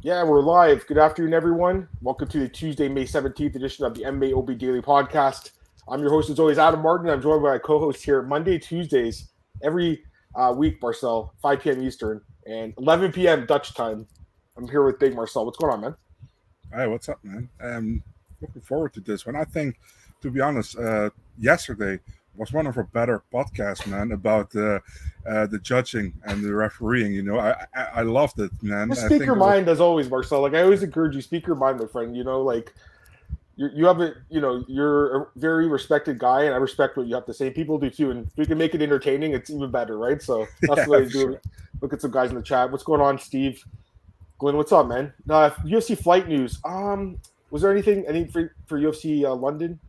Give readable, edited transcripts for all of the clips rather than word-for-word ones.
Yeah, we're live. Good afternoon, everyone. Welcome to the Tuesday, May 17th edition of the MMAOB Daily Podcast. I'm your host, as always, Adam Martin. I'm joined by my co-host here Monday, Tuesdays, every week, Marcel, 5 p.m. Eastern and 11 p.m. Dutch time. I'm here with Big Marcel. What's going on, man? Hey, what's up, man? Looking forward to this one. I think, to be honest, yesterday was one of our better podcasts, man, about the judging and the refereeing. I loved it, man. Just I speak think your it was, mind, as always, Marcel. Like, I always encourage you, speak your mind, my friend. You have a, you're a very respected guy, and I respect what you have to say. People do too, and if we can make it entertaining, it's even better, right? So that's yeah, the way for to do sure. it. Look at some guys in the chat. What's going on, Steve? Glenn, what's up, man? UFC fight news. Was there anything for UFC London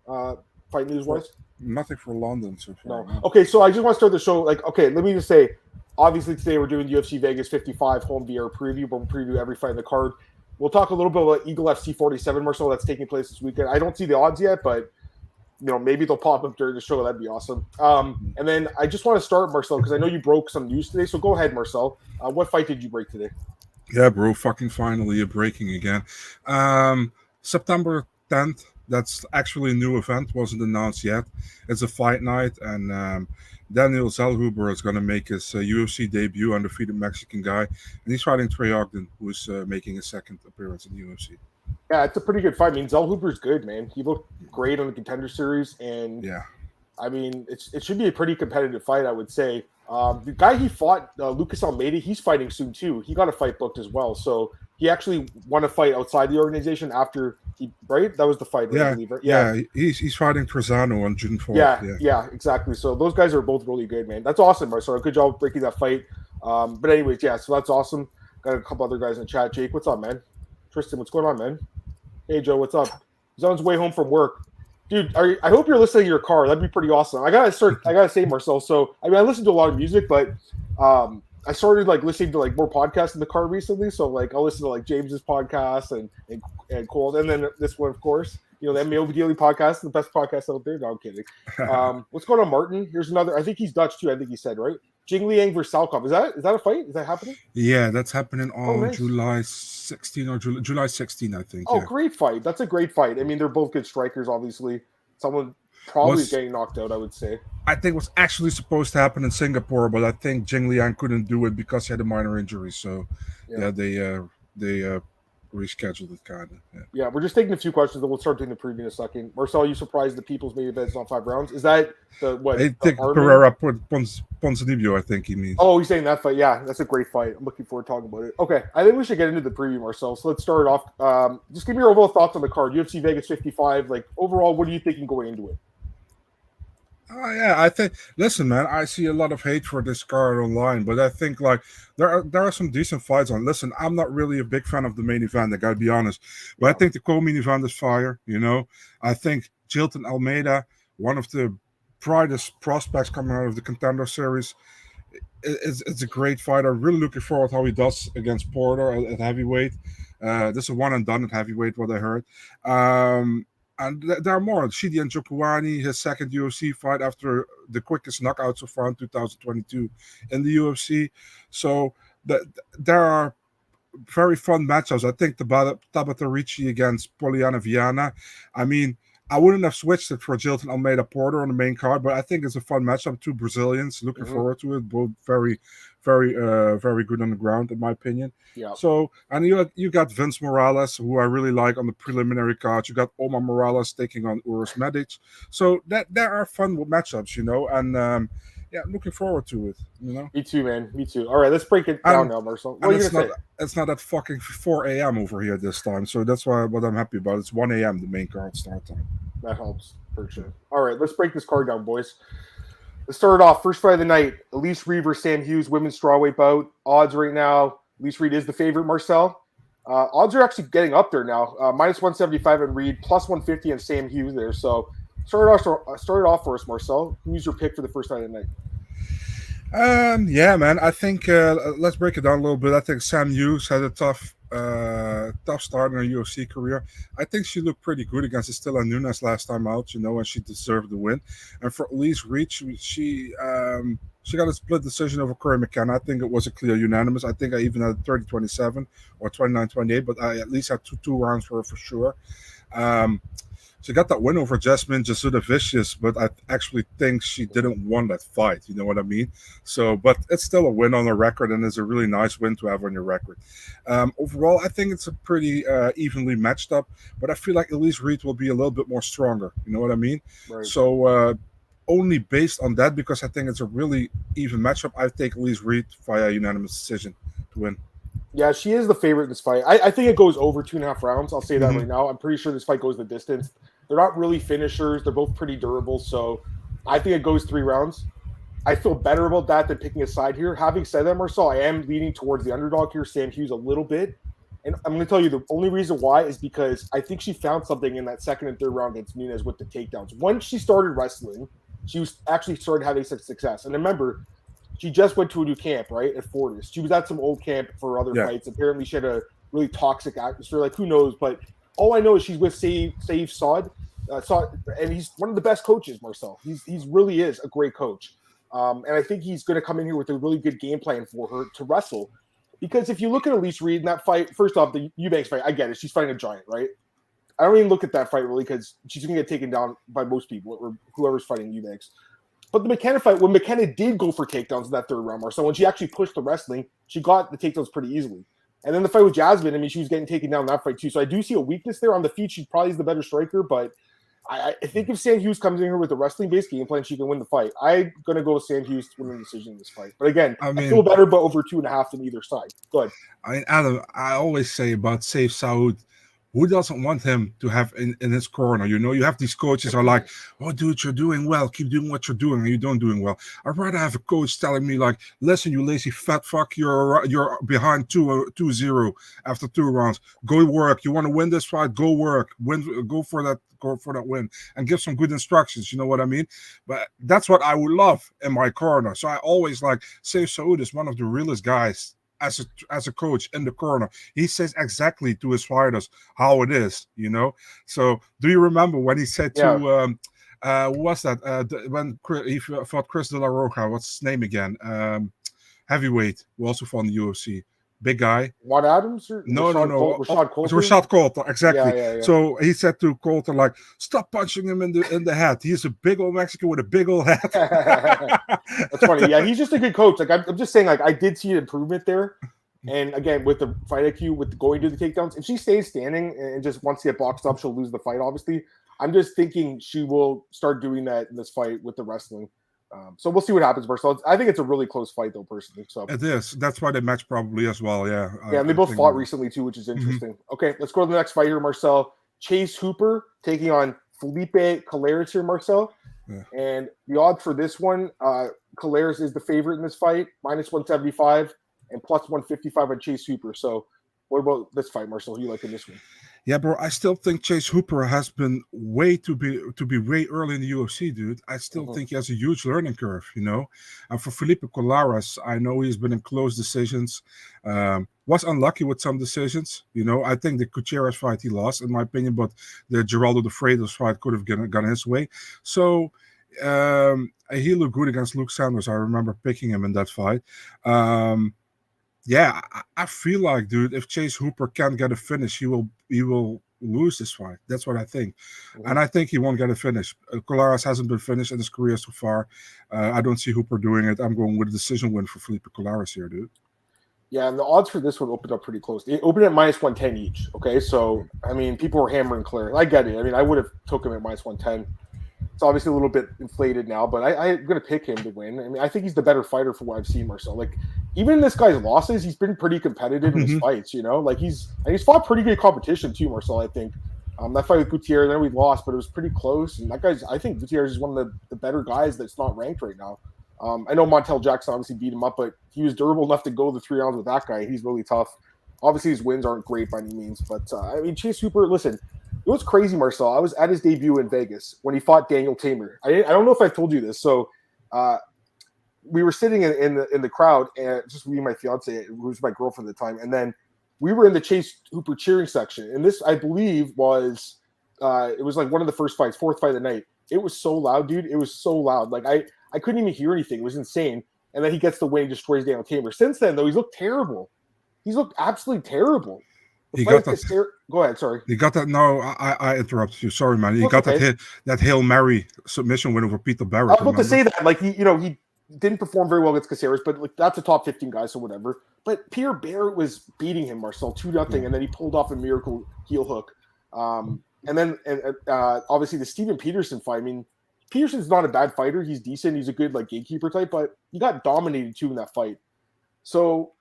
fight news For wise? nothing for London so far, No. no. Okay, so I just want to start the show. Like, okay, let me just say, obviously today we're doing UFC Vegas 55 home Vieira preview, but we'll preview every fight in the card. We'll talk a little bit about Eagle FC 47, Marcel, that's taking place this weekend. I don't see the odds yet, but maybe they'll pop up during the show. That'd be awesome. And then I just want to start, Marcel, because I know you broke some news today. So go ahead, Marcel. What fight did you break today? Yeah, bro, fucking finally you're breaking again. September 10th, that's actually a new event, wasn't announced yet. It's a fight night, and Daniel Zellhuber is going to make his UFC debut, undefeated Mexican guy, and he's fighting Trey Ogden, who's making his second appearance in the UFC. Yeah, it's a pretty good fight. I mean, Zellhuber's good, man. He looked great on the Contender Series, and Yeah. I mean, it should be a pretty competitive fight, I would say. The guy he fought, Lucas Almeida, he's fighting soon too. He got a fight booked as well, so he actually won a fight outside the organization after he right. That was the fight, I Yeah, believe. Right? Yeah, yeah, he's fighting Trezano on June 4th. yeah, Yeah, yeah, exactly. So those guys are both really good, man. That's awesome, Marcelo. Good job breaking that fight. But anyways, yeah, so that's awesome. Got a couple other guys in the chat. Jake, what's up, man? Tristan, what's going on, man? Hey, Joe, what's up? He's on his way home from work. Dude, I hope you're listening to your car. That'd be pretty awesome. I gotta say, Marcel. So I mean, I listen to a lot of music, but I started like listening to like more podcasts in the car recently. So like I'll listen to like James's podcast and Cole, and then this one, of course. The MMAOB Daily Podcast, the best podcast out there. No, I'm kidding. What's going on, Martin? Here's another. I think he's Dutch too. I think he said right. Jing Liang versus Salkov. Is that a fight? Is that happening? yeah, that's happening Oh, on nice. July 16 or July 16, I think. Oh, Yeah, great fight. That's a great fight. I mean, they're both good strikers, obviously. Someone probably was getting knocked out, I would say. I think was actually supposed to happen in Singapore, but I think Jing Liang couldn't do it because he had a minor injury. So Yeah. yeah, they rescheduled it, kind of. Yeah. Yeah, we're just taking a few questions, then we'll start doing the preview in a second. Marcel, you surprised the people's main event's not 5 rounds? Is that I the think Armin? Pereira put Ponzinibbio, I think he means. Oh, he's saying that fight. Yeah, that's a great fight. I'm looking forward to talking about it. Okay, I think we should get into the preview, Marcel. So let's start off. Just give me your overall thoughts on the card. UFC Vegas 55. Like, overall, what are you thinking going into it? Oh yeah, I think. Listen, man, I see a lot of hate for this card online, but I think like there are some decent fights on. Listen, I'm not really a big fan of the main event. I gotta be honest, but I think the co-main event is fire. I think Jailton Almeida, one of the brightest prospects coming out of the Contender Series, it's a great fight. I'm really looking forward how he does against Porter at heavyweight. This is a one and done at heavyweight, what I heard. And there are more. Chidi and Njokuani, his second UFC fight after the quickest knockout so far in 2022 in the UFC. So there are very fun matchups. I think Tabatha Ricci against Polyana Viana. I mean, I wouldn't have switched it for Jailton Almeida Porter on the main card, but I think it's a fun matchup. Two Brazilians, looking Mm-hmm. forward to it. Both very good on the ground, in my opinion. Yeah. So, and you got Vince Morales, who I really like on the preliminary card. You got Omar Morales taking on Uros Medic. So that there are fun matchups, and yeah, I'm looking forward to it. Me too, man. Me too. All right, let's break it down And now, Marcel. What and are you gonna say? it's not at fucking 4 a.m. over here this time. So that's what I'm happy about. It's 1 a.m. the main card start time. That helps for sure. All right, let's break this card down, boys. Let's start it off. First fight of the night: Elise Reed versus Sam Hughes, women's strawweight bout. Odds right now: Elise Reed is the favorite. Marcel. Odds are actually getting up there now. Minus 175 on Reed, plus 150 on Sam Hughes there. So start it off for us, Marcel. Who's your pick for the first fight of the night? Yeah, man. I think let's break it down a little bit. I think Sam Hughes had a tough tough start in her UFC career. I think she looked pretty good against Estela Nunes last time out, and she deserved the win. And for Elise Ricci, she got a split decision over Corey McKenna. I think it was a clear unanimous. I think I even had 30-27 or 29-28, but I at least had two rounds for her for sure. She got that win over Jasmine Jasuda Vicious, but I actually think she didn't win that fight. You know what I mean? So, but it's still a win on her record, and it's a really nice win to have on your record. Overall, I think it's a pretty evenly matched up, but I feel like Elise Reed will be a little bit more stronger. You know what I mean? Right. So, only based on that, because I think it's a really even matchup, I take Elise Reed via unanimous decision to win. Yeah, she is the favorite in this fight. I think it goes over 2.5 rounds. I'll say that right now. I'm pretty sure this fight goes the distance. They're not really finishers. They're both pretty durable. So I think it goes 3 rounds. I feel better about that than picking a side here. Having said that, Marcel, I am leaning towards the underdog here, Sam Hughes, a little bit. And I'm going to tell you the only reason why is because I think she found something in that second and third round against Nunes with the takedowns. Once she started wrestling, she was actually started having some success. And remember, she just went to a new camp, right, at Fortis. She was at some old camp for other fights. Apparently, she had a really toxic atmosphere. Like, who knows? But all I know is she's with Saif Saud, and he's one of the best coaches, Marcel. He's really is a great coach. And I think he's going to come in here with a really good game plan for her to wrestle. Because if you look at Elise Reed in that fight, first off, the Eubanks fight, I get it. She's fighting a giant, right? I don't even look at that fight really because she's going to get taken down by most people or whoever's fighting Eubanks. But the McKenna fight, when McKenna did go for takedowns in that third round, so when she actually pushed the wrestling, she got the takedowns pretty easily. And then the fight with Jasmine, I mean, she was getting taken down in that fight too. So I do see a weakness there on the feet. She probably is the better striker, but I think if Sam Hughes comes in here with a wrestling-based game plan, she can win the fight. I'm going to go with Sam Hughes to win the decision in this fight. But again, I feel better about over 2.5 than either side. Go ahead. I mean, Adam, I always say about Saif Saud, who doesn't want him to have in his corner? You have these coaches are like, oh, dude, you're doing well. Keep doing what you're doing, and you don't doing well. I'd rather have a coach telling me like, listen, you lazy fat fuck, you're behind 2-0 after 2 rounds. Go work. You want to win this fight? Go work. Go for that win, and give some good instructions. You know what I mean? But that's what I would love in my corner. So I always like Saif Saud is one of the realest guys. As a coach in the corner, he says exactly to his fighters how it is, So, do you remember when he said to who was that? When he fought Chris De La Roja, what's his name again? Heavyweight, who also fought in the UFC. Big guy. Juan Adams? Or no. Rashad Coulter? Rashad Coulter, exactly. Yeah. So he said to Coulter, like, stop punching him in the head. He's a big old Mexican with a big old head. That's funny. Yeah, he's just a good coach. Like, I'm just saying, like, I did see an improvement there. And again, with the fight IQ, with going to the takedowns, if she stays standing and just wants to get boxed up, she'll lose the fight, obviously. I'm just thinking she will start doing that in this fight with the wrestling. So we'll see what happens, Marcel. I think it's a really close fight, though, personally. So it is. That's why they match probably as well. Yeah. Yeah, and they both fought recently too, which is interesting. Okay, let's go to the next fight here, Marcel. Chase Hooper taking on Felipe Colares here, Marcel. Yeah. And the odds for this one, Colares is the favorite in this fight, -175 and +155 on Chase Hooper. So, what about this fight, Marcel? Who you like in this one? Yeah, bro, I still think Chase Hooper has been way to be way early in the UFC, dude. I still think he has a huge learning curve, And for Felipe Colares, I know he's been in close decisions. Was unlucky with some decisions, I think the Gutierrez fight he lost, in my opinion, but the Geraldo de Freitas fight could have gone his way. So he looked good against Luke Sanders. I remember picking him in that fight. Yeah, I feel like, dude, if Chase Hooper can't get a finish, he will lose this fight. That's what I think. And I think he won't get a finish. Colares hasn't been finished in his career so far. I don't see Hooper doing it. I'm going with a decision win for Felipe Colares here, dude. Yeah, and the odds for this one opened up pretty close. It opened at -110 each, okay? So, I mean, people were hammering Colares. I get it. I mean, I would have took him at -110. It's obviously a little bit inflated now, but I'm going to pick him to win. I mean, I think he's the better fighter from what I've seen, Marcel. Like, even in this guy's losses, he's been pretty competitive in his fights, Like, he's fought pretty good competition too, Marcel, I think. That fight with Gutierrez, then we lost, but it was pretty close. And I think Gutierrez is one of the better guys that's not ranked right now. I know Montel Jackson obviously beat him up, but he was durable enough to go the 3 rounds with that guy. He's really tough. Obviously, his wins aren't great by any means, but I mean, Chase Hooper, listen, it was crazy, Marcel. I was at his debut in Vegas when he fought Daniel Tamer. I don't know if I told you this. So we were sitting in the crowd, and just me and my fiance, who was my girlfriend at the time, and then we were in the Chase Hooper cheering section, and this, I believe, was it was like one of the first fights, fourth fight of the night. It was so loud, dude. It was so loud. Like I couldn't even hear anything. It was insane. And then he gets the win, destroys Daniel Tamer. Since then, though, he's looked terrible. He's looked absolutely terrible. He got that. Go ahead, sorry. He got that. No, I interrupted you. Sorry, man. He got okay. that Hail Mary submission win over Peter Barrett. I was about to say that, like, he didn't perform very well against Caceres, but like that's a top 15 guy, so whatever. But Peter Barrett was beating him, Marcel, 2-0, and then he pulled off a miracle heel hook. And then obviously the Steven Peterson fight. I mean, Peterson's not a bad fighter. He's decent. He's a good like gatekeeper type, but he got dominated too in that fight. So,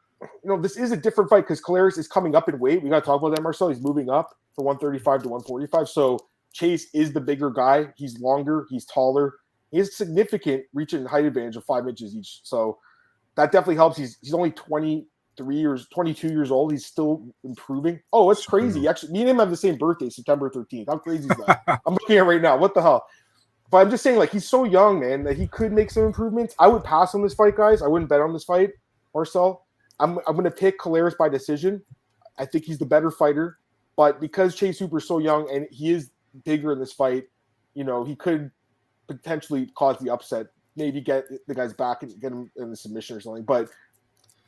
this is a different fight because Colares is coming up in weight. We got to talk about that, Marcel. He's moving up from 135 to 145. So Chase is the bigger guy. He's longer. He's taller. He has significant reach and height advantage of 5 inches each. So that definitely helps. He's only 22 years old. He's still improving. Oh, it's crazy. Actually, me and him have the same birthday, September 13th. How crazy is that? I'm looking at it right now. What the hell? But I'm just saying, like, he's so young, man, that he could make some improvements. I would pass on this fight, guys. I wouldn't bet on this fight, Marcel. I'm going to pick Colares by decision. I think he's the better fighter. But because Chase Hooper's so young and he is bigger in this fight, he could potentially cause the upset, maybe get the guys back and get him in the submission or something. But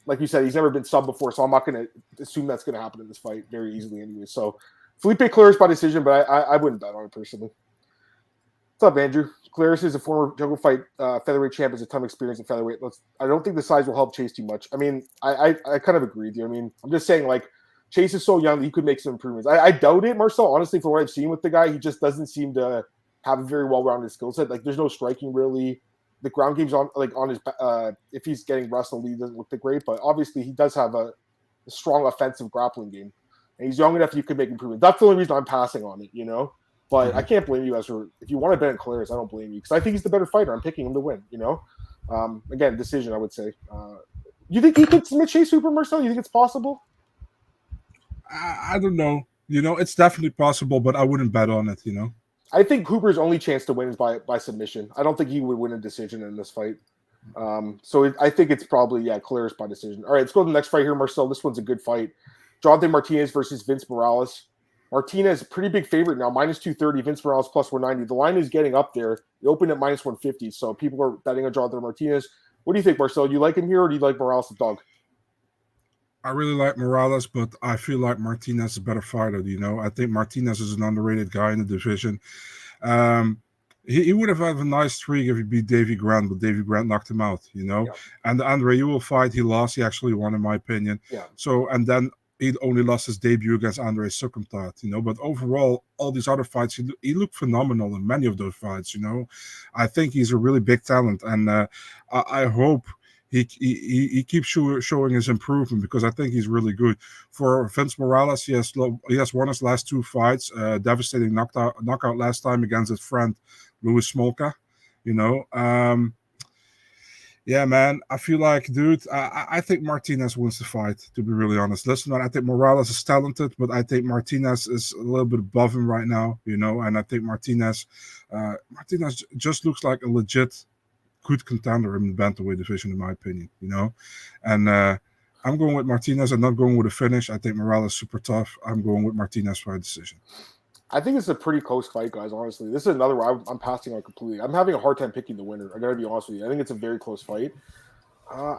like you said, he's never been subbed before, so I'm not going to assume that's going to happen in this fight very easily anyway. So Felipe Colares by decision, but I wouldn't bet on it personally. What's up, Andrew? Colares is a former jungle fight featherweight champ, has a ton of experience in featherweight. I don't think the size will help Chase too much. I mean, I kind of agree with you. I mean, I'm just saying, like, Chase is so young that he could make some improvements. I doubt it, Marcel, honestly, from what I've seen with the guy. He just doesn't seem to have a very well-rounded skill set. Like, there's no striking, really. The ground game's on his if he's getting wrestled, he doesn't look that great. But obviously, he does have a strong offensive grappling game. And he's young enough you could make improvements. That's the only reason I'm passing on it, But I can't blame you if you want to bet on Colares, I don't blame you because I think he's the better fighter. I'm picking him to win. Again, decision, I would say. You think he could submit Chase Hooper, Marcel? You think it's possible? I don't know. It's definitely possible, but I wouldn't bet on it. I think Hooper's only chance to win is by submission. I don't think he would win a decision in this fight. I think it's probably Colares by decision. All right, let's go to the next fight here, Marcel. This one's a good fight. Jonathan Martinez versus Vince Morales. Martinez, pretty big favorite now, minus 230. Vince Morales plus 190. The line is getting up there. It opened at minus 150, so people are betting on Jonathan Martinez. What do you think, Marcel? Do you like him here, or do you like Morales the dog? I really like Morales, but I feel like Martinez is a better fighter. I think Martinez is an underrated guy in the division. He would have had a nice streak if he beat Davy Grant, but Davy Grant knocked him out. Yeah. And the Andre Ewell fight, he lost. He actually won, in my opinion. Yeah. So, and then he only lost his debut against Andre Sukumtat, But overall, all these other fights, he looked phenomenal in many of those fights, I think he's a really big talent, and I hope he keeps showing his improvement because I think he's really good. For Vince Morales, he has won his last 2 fights, devastating knockout last time against his friend Louis Smolka, Yeah, man, I feel like, dude, I think Martinez wins the fight, to be really honest. Listen, man, I think Morales is talented, but I think Martinez is a little bit above him right now, and I think Martinez just looks like a legit good contender in the bantamweight division, in my opinion, And I'm going with Martinez. I'm not going with a finish. I think Morales is super tough. I'm going with Martinez by decision. I think it's a pretty close fight, guys, honestly. This is another one I'm passing on completely. I'm having a hard time picking the winner. I got to be honest with you. I think it's a very close fight.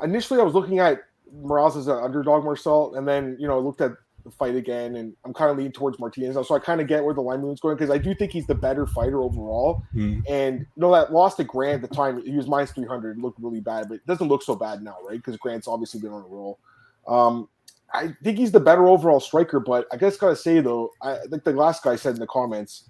Initially, I was looking at Morales as an underdog, Marcel, and then, looked at the fight again, and I'm kind of leaning towards Martinez now. So I kind of get where the line movement's going because I do think he's the better fighter overall. And, that loss to Grant at the time, he was minus 300. It looked really bad, but it doesn't look so bad now, right? Because Grant's obviously been on a roll. I think he's the better overall striker, but I guess gotta say though, like the last guy said in the comments,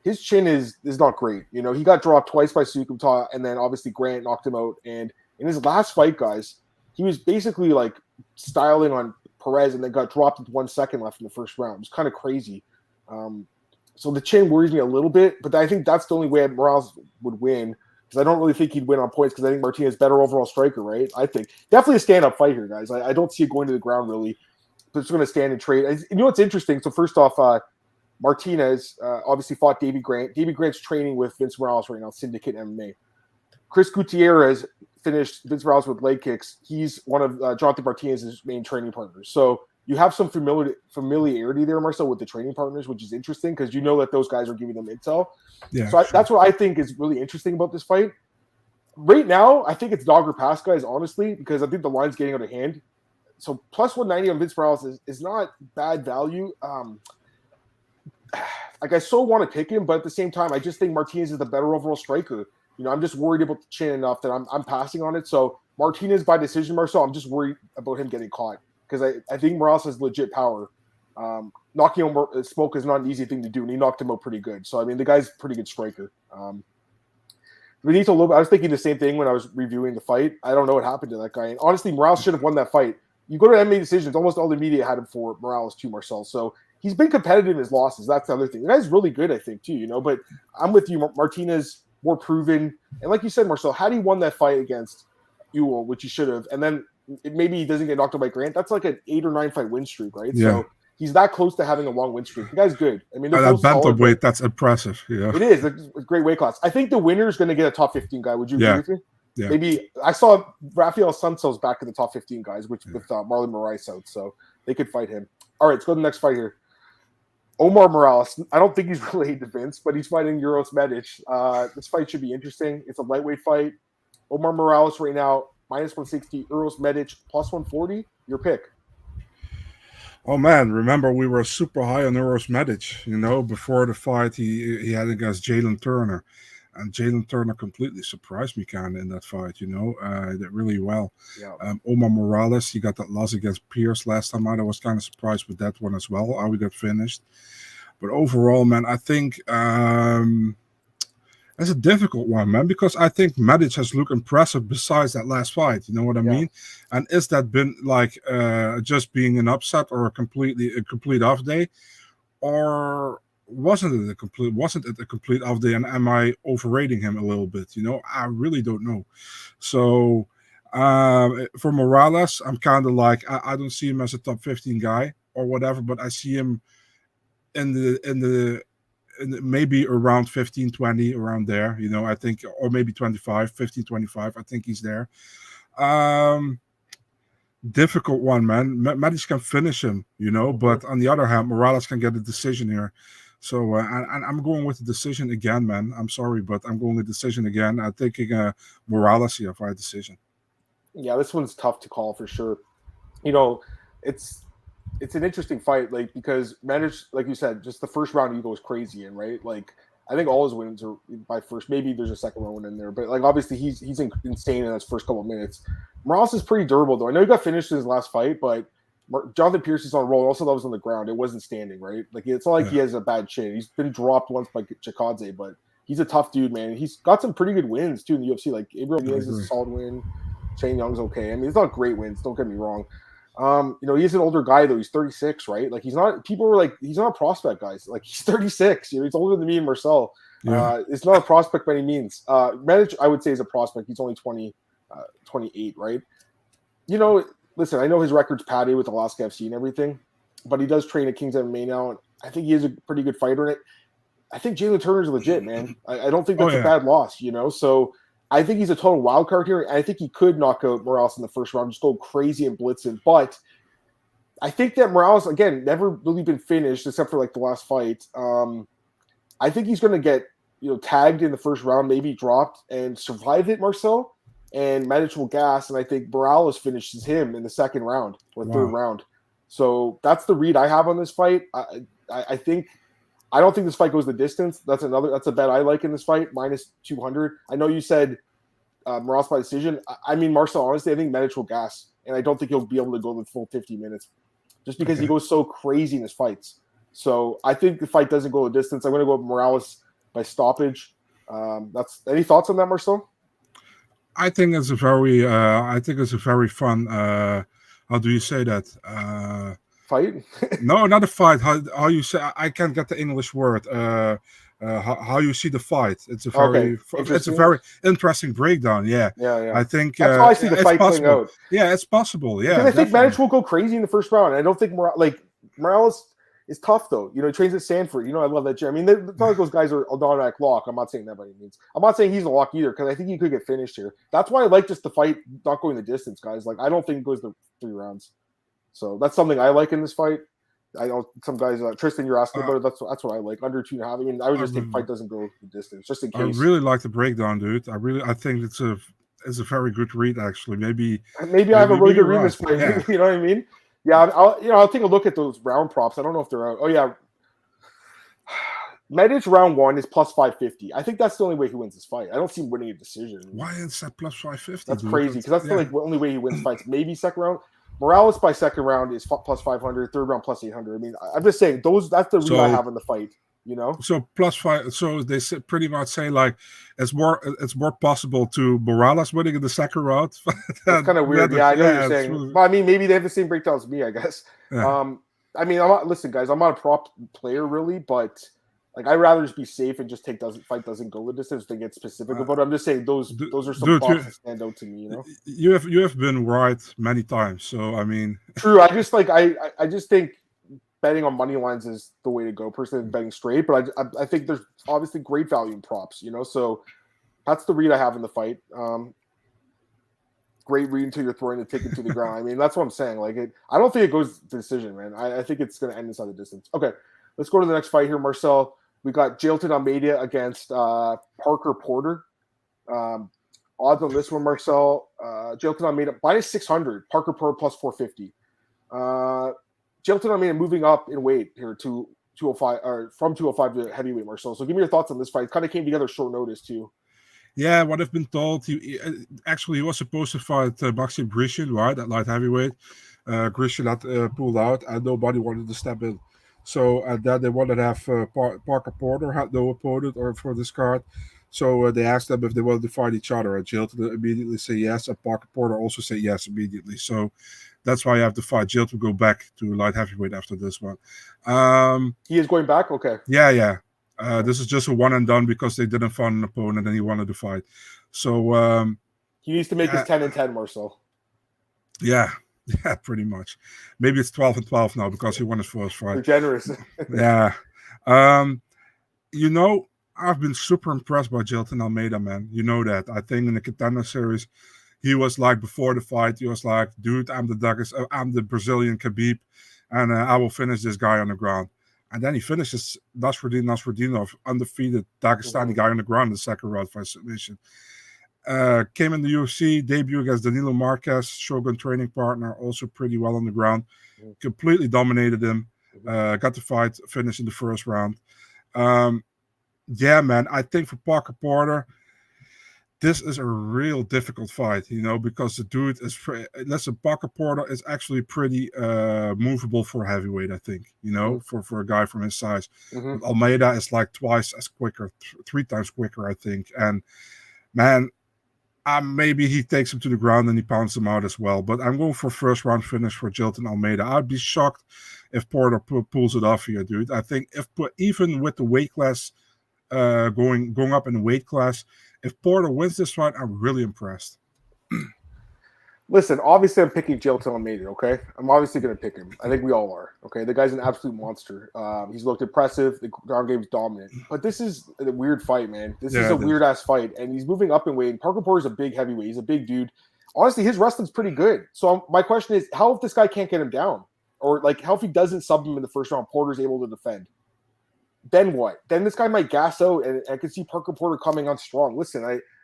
his chin is not great. He got dropped twice by Sukumta, and then obviously Grant knocked him out. And in his last fight, guys, he was basically like styling on Perez, and then got dropped with 1 second left in the first round. It was kind of crazy. So the chin worries me a little bit, but I think that's the only way Morales would win. Because I don't really think he'd win on points because I think Martinez is better overall striker, right? I think definitely a stand-up fight here, guys. I don't see it going to the ground really. But it's going to stand and trade. What's interesting? So first off, Martinez obviously fought Davy Grant. Davy Grant's training with Vince Morales right now, Syndicate MMA. Chris Gutierrez finished Vince Morales with leg kicks. He's one of Jonathan Martinez's main training partners. So you have some familiarity there, Marcel, with the training partners, which is interesting because you know that those guys are giving them intel. Yeah, so that's what I think is really interesting about this fight. Right now, I think it's dog or pass, guys, honestly, because I think the line's getting out of hand. So plus 190 on Vince Morales is not bad value. Like I so want to pick him, but at the same time, I just think Martinez is the better overall striker. I'm just worried about the chin enough that I'm passing on it. So Martinez by decision, Marcel. I'm just worried about him getting caught because I think Morales has legit power. Knocking him Smoke is not an easy thing to do, and he knocked him out pretty good. So I mean, the guy's a pretty good striker. We need to look. I was thinking the same thing when I was reviewing the fight. I don't know what happened to that guy. And honestly, Morales should have won that fight. You go to MMA decisions, almost all the media had him for Morales too, Marcel. So he's been competitive in his losses. That's the other thing. The guy's really good, I think, too, But I'm with you. Martinez, more proven. And like you said, Marcel, had he won that fight against Ewell, which he should have, and then maybe he doesn't get knocked out by Grant, that's like an 8 or 9 fight win streak, right? Yeah. So he's that close to having a long win streak. The guy's good. I mean, they're both solid, bantamweight, that's impressive. Yeah, it is. It's a great weight class. I think the winner is going to get a top 15 guy. Would you agree with me? Yeah. Maybe I saw Rafael Santos back in the top 15 guys, with Marlon Moraes out, so they could fight him. All right, let's go to the next fight here. Omar Morales. I don't think he's related to Vince, but he's fighting Uros Medic. This fight should be interesting. It's a lightweight fight. Omar Morales right now minus 160. Uros Medic plus 140. Your pick. Oh man, remember we were super high on Uros Medic. Before the fight he had against Jailton Turner. And Jailton Turner completely surprised me kind of in that fight, He did really well. Yeah. Omar Morales, he got that loss against Pierce last time out. I was kind of surprised with that one as well, how we got finished. But overall, man, I think it's a difficult one, man, because I think Medic has looked impressive besides that last fight. You know what I mean? And is that been like just being an upset or a complete off day? Or wasn't it a complete off day, and am I overrating him a little bit? I really don't know. So for Morales, I'm kind of like I don't see him as a top 15 guy or whatever, but I see him in the maybe around 15, 20, around there. I think, or maybe 25, 15, 25. I think he's there. Difficult one, man. Medic can finish him, but on the other hand, Morales can get a decision here. So, and I'm going with the decision again, man. I'm sorry, but I'm going with the decision again. I'm taking Morales here for a decision. Yeah, this one's tough to call for sure. It's an interesting fight, because Medic, like you said, just the first round he goes crazy in, right? I think all his wins are by first. Maybe there's a second round in there, but obviously he's insane in his first couple of minutes. Morales is pretty durable though. I know he got finished in his last fight, but Jonathan Pierce is on a roll. Also, that was on the ground. It wasn't standing, right? It's not like he has a bad chin. He's been dropped once by Chikadze, but he's a tough dude, man. He's got some pretty good wins too in the UFC. Gabriel Diaz is a solid win. Shane Young's okay. I mean, it's not great wins. Don't get me wrong. He's an older guy though. He's 36, right? He's not. People were he's not a prospect, guys. He's 36. He's older than me and Marcel. Yeah. It's not a prospect by any means. Medic, I would say, is a prospect. He's only 28, right? Listen, I know his record's padded with Alaska FC and everything, but he does train at King's MMA now, and I think he is a pretty good fighter. And I think Jailton Turner's legit, man. I don't think that's a bad loss, So I think he's a total wild card here. I think he could knock out Morales in the first round, just go crazy and blitz him. But I think that Morales, again, never really been finished except for the last fight. I think he's going to get tagged in the first round, maybe dropped, and survive it, Marcel. And Medic will gas, and I think Morales finishes him in the second round or third round. So that's the read I have on this fight. I don't think this fight goes the distance. That's a bet I like in this fight, minus 200. I know you said Morales by decision. I mean, Marcel, honestly, I think Medic will gas, and I don't think he'll be able to go the full 50 minutes just because he goes so crazy in his fights. So I think the fight doesn't go the distance. I'm going to go with Morales by stoppage. Any thoughts on that, Marcel? I think it's a very fun. How do you say that? Fight? No, not a fight. How you say? I can't get the English word. How you see the fight? It's a very interesting breakdown. Yeah. I think that's how I see the fight playing out. Yeah, it's possible. Yeah, because I think Medic will go crazy in the first round. I don't think Morales is tough though. He trains at Sanford. I love that gym. I mean, it's not like those guys are an automatic lock. I'm not saying that by any means. I'm not saying he's a lock either because I think he could get finished here. That's why I like just the fight not going the distance, guys. I don't think it goes the 3 rounds. So that's something I like in this fight. I know some guys, Tristan, you're asking about it. That's what I like. Under 2.5. I mean, I would just think fight doesn't go the distance, just in case. I really like the breakdown, dude. I think it's a very good read, actually. Maybe I have a really good read this fight. Yeah. You know what I mean? Yeah, I'll take a look at those round props. I don't know if they're out. Oh yeah, Medic round 1 is plus 550. I think that's the only way he wins this fight. I don't see him winning a decision. Why is that plus 550? That's crazy because that's the only way he wins fights. Maybe second round. Morales by second round is plus 500. Third round plus 800. I mean, I'm just saying that's the read I have in the fight. You know. So plus 5. So they pretty much say like it's more possible to Morales winning in the second round. That's kind of weird. Yeah, I know what you're saying. Really... But I mean, maybe they have the same breakdown as me. I guess. Yeah. I mean, listen, guys. I'm not a prop player really, but. Like I'd rather just be safe and just take fight doesn't go the distance than get specific about it. I'm just saying those are some props that stand out to me. You know, you have been right many times. So I mean, true. I just I just think betting on money lines is the way to go. Personally, betting straight, but I think there's obviously great value in props. You know, so that's the read I have in the fight. Great read until you're throwing the ticket to the ground. I mean, that's what I'm saying. Like I don't think it goes to decision, man. I think it's going to end inside the distance. Okay, let's go to the next fight here, Marcel. We got Jailton Almeida against Parker Porter. Odds on this one, Marcel. Jailton Almeida minus 600. Parker Porter plus 450. Jailton Almeida moving up in weight here to 205, or from 205 to heavyweight, Marcel. So give me your thoughts on this fight. It kind of came together short notice too. Yeah, what I've been told, he was supposed to fight Maxim Grishin, right, at light heavyweight. Grishin had pulled out, and nobody wanted to step in. So that they wanted to have Parker Porter had no opponent or for this card. So they asked them if they wanted to fight each other. And Jailton immediately say yes, and Parker Porter also said yes immediately. So that's why I have to fight. Jailton go back to light heavyweight after this one. He is going back? Okay. Yeah. This is just a one and done because they didn't find an opponent and he wanted to fight. So he needs to make his 10-10, Marcel. Yeah. Yeah, pretty much. Maybe it's 12-12 now because he won his first fight. You're generous. Yeah. You know, I've been super impressed by Jailton Almeida, man. You know that. I think in the Contender Series, he was like, before the fight, he was like, dude, I'm the Brazilian Khabib, and I will finish this guy on the ground. And then he finishes Nasruddinov, undefeated Dagestani guy on the ground in the second round by submission. Came in the UFC, debut against Danilo Marquez, Shogun training partner, also pretty well on the ground. Completely dominated him. Got the fight, finished in the first round. Yeah, man, I think for Parker Porter, this is a real difficult fight, you know, because the dude is, Parker Porter is actually pretty movable for heavyweight, I think, you know, for a guy from his size. Almeida is like twice as quicker, 3 times quicker, I think. And man, maybe he takes him to the ground and he pounds him out as well. But I'm going for first round finish for Jailton Almeida. I'd be shocked if Porter pulls it off here, dude. I think even with the weight class going up in the weight class, if Porter wins this fight, I'm really impressed. Listen, obviously I'm picking Jailton Almeida, okay? I'm obviously going to pick him. I think we all are, okay? The guy's an absolute monster. He's looked impressive. The ground game's dominant. But this is a weird fight, man. This is a weird-ass fight, and he's moving up in weight. Parker Porter's a big heavyweight. He's a big dude. Honestly, his wrestling's pretty good. So my question is, how if this guy can't get him down? Or, like, how if he doesn't sub him in the first round, Porter's able to defend? Then what? Then this guy might gas out, and I can see Parker Porter coming on strong. Listen,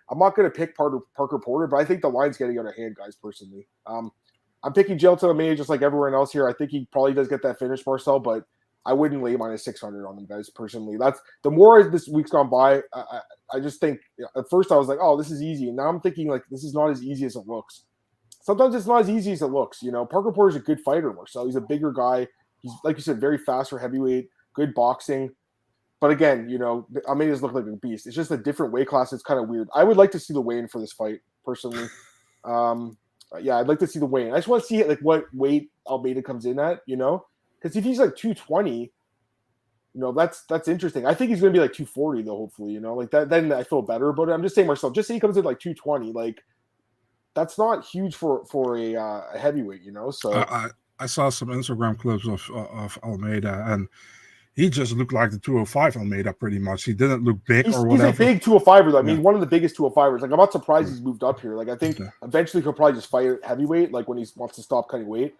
I'm not going to pick Parker Porter, but I think the line's getting out of hand, guys, personally. I'm picking Jailton Almeida just like everyone else here. I think he probably does get that finish, Marcel, but I wouldn't lay minus 600 on them, guys, personally. That's the more this week's gone by, I just think, at first I was like, oh, this is easy. And now I'm thinking, like, this is not as easy as it looks. Sometimes it's not as easy as it looks. You know, Parker Porter's a good fighter, Marcel. He's a bigger guy. He's, like you said, very fast for heavyweight, good boxing. But again, you know, Almeida's look like a beast. It's just a different weight class. It's kind of weird. I would like to see the weigh-in for this fight, personally. Yeah, I'd like to see the weigh-in. I just want to see like what weight Almeida comes in at, you know? Because if he's like 220, you know, that's interesting. I think he's going to be like 240, though, hopefully, you know? Like that, then I feel better about it. I'm just saying, Marcel, just say he comes in like 220. Like, that's not huge for a heavyweight, you know? So I saw some Instagram clips of Almeida, and he just looked like the 205 Almeida pretty much. He didn't look big or whatever. He's a big 205er, though. I mean, he's one of the biggest 205ers. Like, I'm not surprised he's moved up here. Like, I think eventually he'll probably just fight heavyweight, like when he wants to stop cutting weight.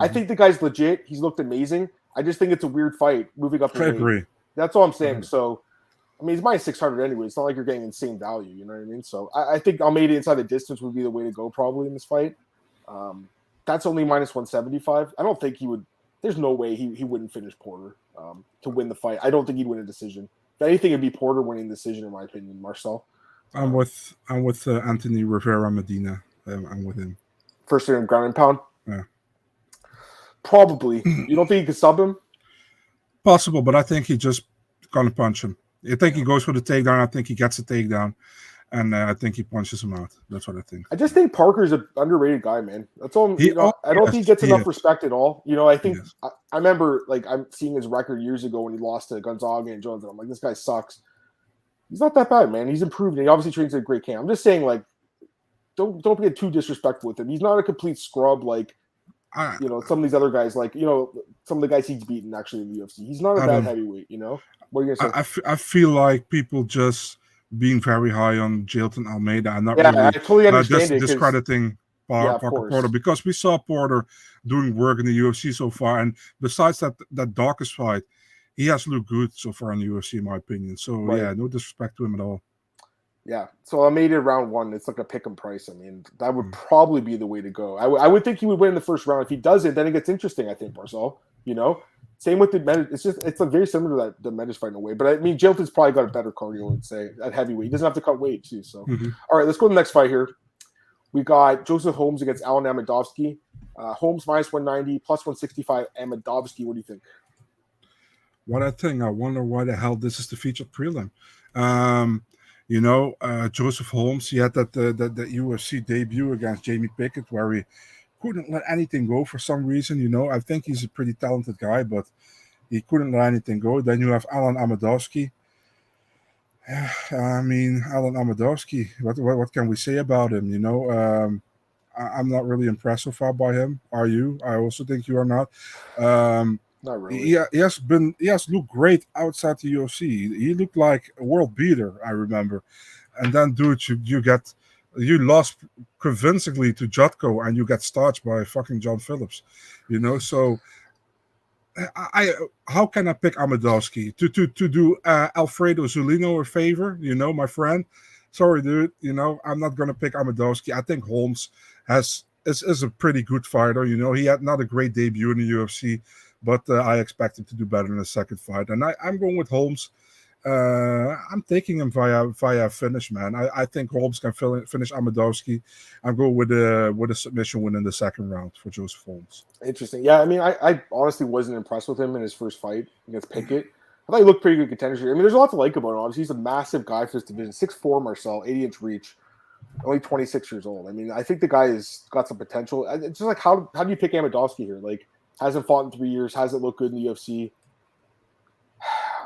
I think the guy's legit. He's looked amazing. I just think it's a weird fight moving up. I agree. That's all I'm saying. So, I mean, he's minus 600 anyway. It's not like you're getting insane value. You know what I mean? So, I think Almeida inside the distance would be the way to go probably in this fight. That's only minus 175. I don't think he would. There's no way he wouldn't finish Porter to win the fight. I don't think he'd win a decision. If anything, it'd be Porter winning the decision, in my opinion. Marcel. I'm with Anthony Rivera Medina. I'm with him. First in ground and pound. Yeah. Probably. You don't think he could sub him? Possible, but I think he just gonna punch him. I think he goes for the takedown. I think he gets the takedown, and I think he punches him out. That's what I think. I just think Parker's an underrated guy, man. That's all. I don't think he gets enough respect at all. I think I remember I'm seeing his record years ago when he lost to Gonzaga and Jones, and I'm like, this guy sucks. He's not that bad, man. He's improved, and he obviously trains at a great camp. I'm just saying, don't get too disrespectful with him. He's not a complete scrub some of these other guys, some of the guys he's beaten actually in the UFC. He's not a bad heavyweight, What are you gonna say? I feel like people just being very high on Jailton Almeida and not I totally understand discrediting Parker Porter, because we saw Porter doing work in the UFC so far, and besides that Dawkins fight, he has looked good so far in the UFC, in my opinion. So no disrespect to him at all. Yeah, so I made it round 1. It's like a pick 'em price. I mean, that would probably be the way to go. I would think he would win in the first round. If he doesn't, then it gets interesting. I think Marcel. Same with the Mendes. It's very similar to the Mendes fight in a way. But I mean, Jailton's probably got a better cardio, I'd say, at heavyweight. He doesn't have to cut weight too. So, All right, let's go to the next fight here. We got Joseph Holmes against Alen Amedovski. Holmes minus 190, plus 165. Amedovski, what do you think? What I think, I wonder why the hell this is the featured prelim. Joseph Holmes, he had that UFC debut against Jamie Pickett where he couldn't let anything go for some reason. I think he's a pretty talented guy, but he couldn't let anything go. Then you have Alen Amedovski. I mean, Alen Amedovski, what can we say about him? I'm not really impressed so far by him. Are you? I also think you are not. Not really. He has looked great outside the UFC. He looked like a world beater, I remember. And then, dude, you lost convincingly to Jotko, and you get starched by fucking John Phillips. So how can I pick Amedovski to do Alfredo Zulino a favor? My friend. Sorry, dude. I'm not gonna pick Amedovski. I think Holmes is a pretty good fighter. He had not a great debut in the UFC. But I expect him to do better in the second fight. And I'm going with Holmes. I'm taking him via finish, man. I think Holmes can finish Amedovski. I'm going with a submission win in the second round for Joseph Holmes. Interesting. Yeah, I mean, I honestly wasn't impressed with him in his first fight against Pickett. I thought he looked pretty good contender. I mean, there's a lot to like about him. Obviously, he's a massive guy for this division. 6'4", Marcel, 80-inch reach. Only 26 years old. I mean, I think the guy has got some potential. It's just like, how do you pick Amedovski here? Hasn't fought in 3 years, hasn't looked good in the UFC.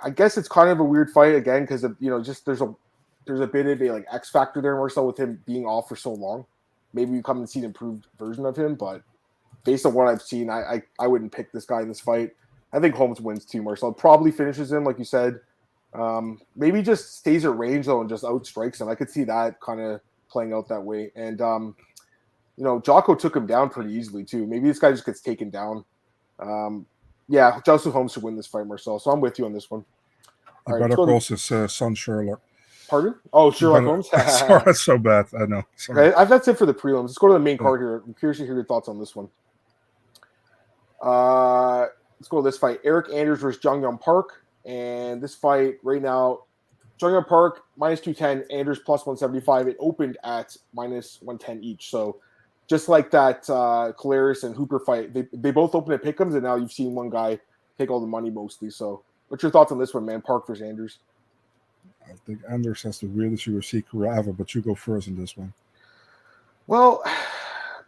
I guess it's kind of a weird fight again because of just there's a bit of a X factor there, Marcel, with him being off for so long. Maybe you come and see an improved version of him, but based on what I've seen, I wouldn't pick this guy in this fight. I think Holmes wins too, Marcel. Probably finishes him, like you said. Maybe just stays at range though and just outstrikes him. I could see that kind of playing out that way. And Jocko took him down pretty easily too. Maybe this guy just gets taken down. Joseph Holmes should win this fight, Marcel. So I'm with you on this one. You better call his son Sherlock. Pardon? Oh, Sherlock Holmes? Sorry, that's so bad. I know. Okay, that's it for the prelims. Let's go to the main card here. I'm curious to hear your thoughts on this one. Let's go to this fight. Eryk Anders versus Junyong Park. And this fight right now, Junyong Park minus 210, Anders plus 175. It opened at minus 110 each. So just like that Colares and Hooper fight, they both opened at pick'ems, and now you've seen one guy take all the money mostly. So what's your thoughts on this one, man? Park versus Anders. I think Anders has the weirdest UFC career ever, but you go first in this one. Well,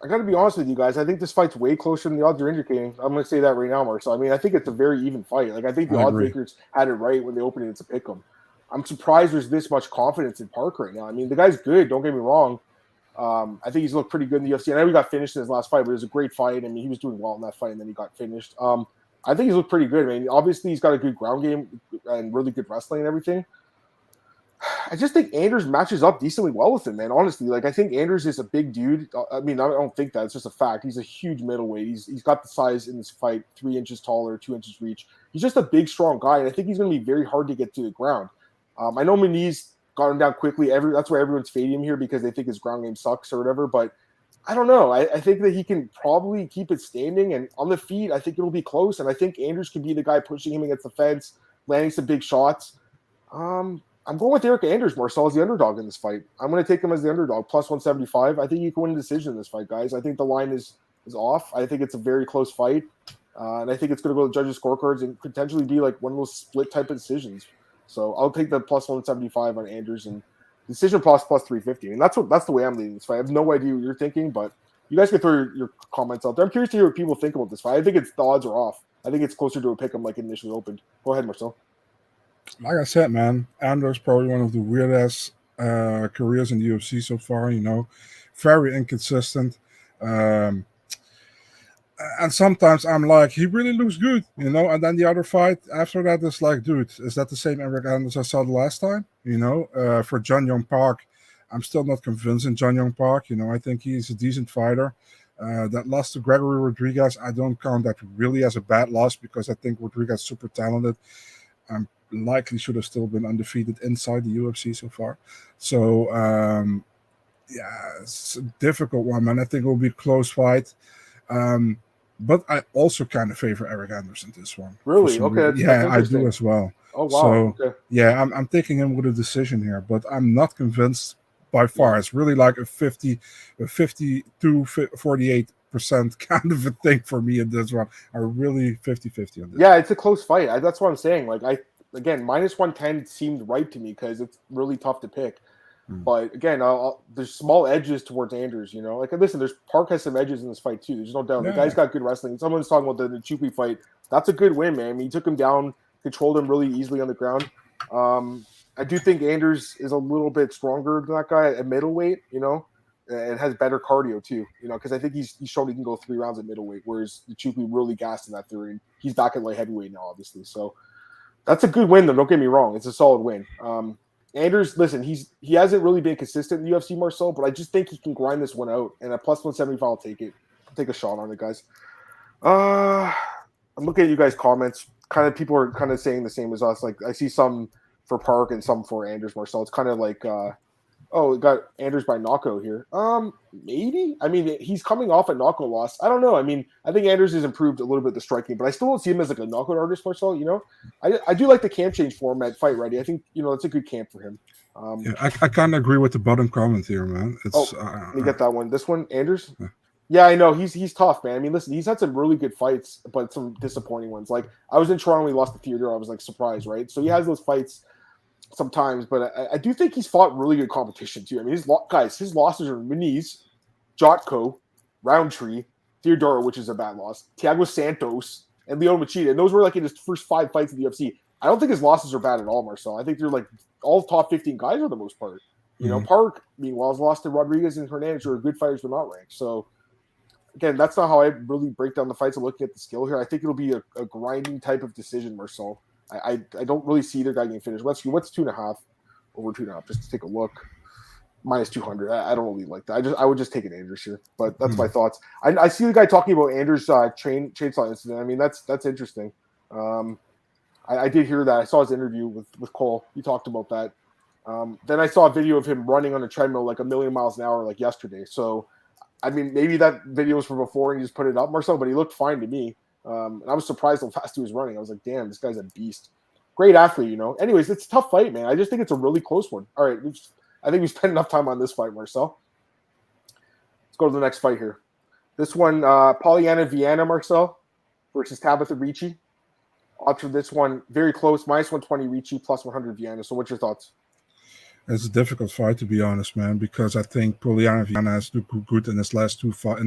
I got to be honest with you guys. I think this fight's way closer than the odds are indicating. I'm going to say that right now, Mark. So, I mean, I think it's a very even fight. I think the odds makers had it right when they opened it to pick them. I'm surprised there's this much confidence in Park right now. I mean, the guy's good. Don't get me wrong. I think he's looked pretty good in the UFC. I know he got finished in his last fight, but it was a great fight. I mean, he was doing well in that fight, and then he got finished. I think he's looked pretty good. I mean, obviously, he's got a good ground game and really good wrestling and everything. I just think Anders matches up decently well with him, man. Honestly, like I think Anders is a big dude. I mean, I don't think that. It's just a fact. He's a huge middleweight. He's got the size in this fight, 3 inches taller, 2 inches reach. He's just a big, strong guy, and I think he's going to be very hard to get to the ground. I know Muniz got him down quickly. That's where everyone's fading him here because they think his ground game sucks or whatever. But I don't know. I think that he can probably keep it standing, and on the feet, I think it'll be close. And I think Anders could be the guy pushing him against the fence, landing some big shots. I'm going with Eryk Anders. Marcel is the underdog in this fight. I'm going to take him as the underdog, plus 175. I think you can win a decision in this fight, guys. I think the line is off. I think it's a very close fight. And I think it's going to go to judges' scorecards and potentially be like one of those split type of decisions. So I'll take the plus 175 on Anders and decision plus 350. And that's the way I'm leading this fight. I have no idea what you're thinking, but you guys can throw your comments out there. I'm curious to hear what people think about this fight. I think the odds are off. I think it's closer to a pick 'em like initially opened. Go ahead, Marcel. Like I said, man, Anders probably one of the weirdest careers in the UFC so far. Very inconsistent. And sometimes I'm like, he really looks good, And then the other fight after that is like, dude, is that the same Eryk Anders I saw the last time? For Junyong Park, I'm still not convinced in Junyong Park. I think he's a decent fighter. That loss to Gregory Rodriguez, I don't count that really as a bad loss because I think Rodriguez is super talented. Likely should have still been undefeated inside the UFC so far. So, it's a difficult one, man. I think it will be a close fight. But I also kind of favor Eryk Anders in this one. Really? Okay. Yeah, I do as well. Oh, wow. So, okay. Yeah, I'm taking him with a decision here, but I'm not convinced by far. It's really like a 52-48% kind of a thing for me in this one. I'm really 50-50 on this. Yeah, it's a close fight. That's what I'm saying. Like, again, minus 110 seemed right to me because it's really tough to pick. But again, there's small edges towards Anders. Like listen, Park has some edges in this fight too. There's no doubt. Yeah. The guy's got good wrestling. Someone's talking about the Njokuani fight. That's a good win, man. I mean, he took him down, controlled him really easily on the ground. I do think Anders is a little bit stronger than that guy at middleweight. And has better cardio too. Because I think he's shown he can go 3 rounds at middleweight, whereas Njokuani really gassed in that third. And he's back at light heavyweight now, obviously. So that's a good win, though. Don't get me wrong; it's a solid win. Anders, listen, he hasn't really been consistent in the UFC, Marcel, but I just think he can grind this one out. And at plus 175, I'll take it. I'll take a shot on it, guys. I'm looking at you guys' comments. Kind of people are kind of saying the same as us. Like I see some for Park and some for Anders, Marcel. It's kind of like, we got Anders by knockout here. Maybe. I mean, he's coming off a knockout loss. I don't know. I mean, I think Anders has improved a little bit the striking, but I still don't see him as like a knockout artist, Marcel. I do like the camp change for him at Fight Ready. I think it's a good camp for him. I kind of agree with the bottom comment here, man. Let me get that one. This one, Anders. Yeah, I know he's tough, man. I mean, listen, he's had some really good fights, but some disappointing ones. Like I was in Toronto, he lost to Theodore. I was like surprised, right? So he has those fights sometimes, but I do think he's fought really good competition too. I mean, his losses are Muniz, Jotko, Roundtree, Theodora, which is a bad loss, Thiago Santos, and Leon Machida. And those were like in his first 5 fights in the UFC. I don't think his losses are bad at all, Marcel. I think they're like all top 15 guys for the most part. Park, meanwhile, has lost to Rodriguez and Hernandez, who are good fighters but not ranked. So again, that's not how I really break down the fights. I'm looking at the skill here. I think it'll be a grinding type of decision, Marcel. I don't really see either guy getting finished. What's 2.5 over 2.5? Just to take a look. Minus 200. I don't really like that. I would just take an Anders here, but that's my thoughts. I see the guy talking about Anders' chainsaw incident. I mean, that's interesting. I did hear that. I saw his interview with Cole. He talked about that. Then I saw a video of him running on a treadmill like 1,000,000 miles an hour like yesterday. So, I mean, maybe that video was from before and he just put it up, Marcel, but he looked fine to me. And I was surprised how fast he was running. I was like, damn, this guy's a beast. Great athlete, Anyways, it's a tough fight, man. I just think it's a really close one. All right, I think we spent enough time on this fight, Marcel. Let's go to the next fight here. This one, Polyana Viana, Marcel, versus Tabatha Ricci. Odds for this one, very close, minus 120 Ricci, plus 100 Viana. So what's your thoughts? It's a difficult fight, to be honest, man, because I think Polyana Viana has done good in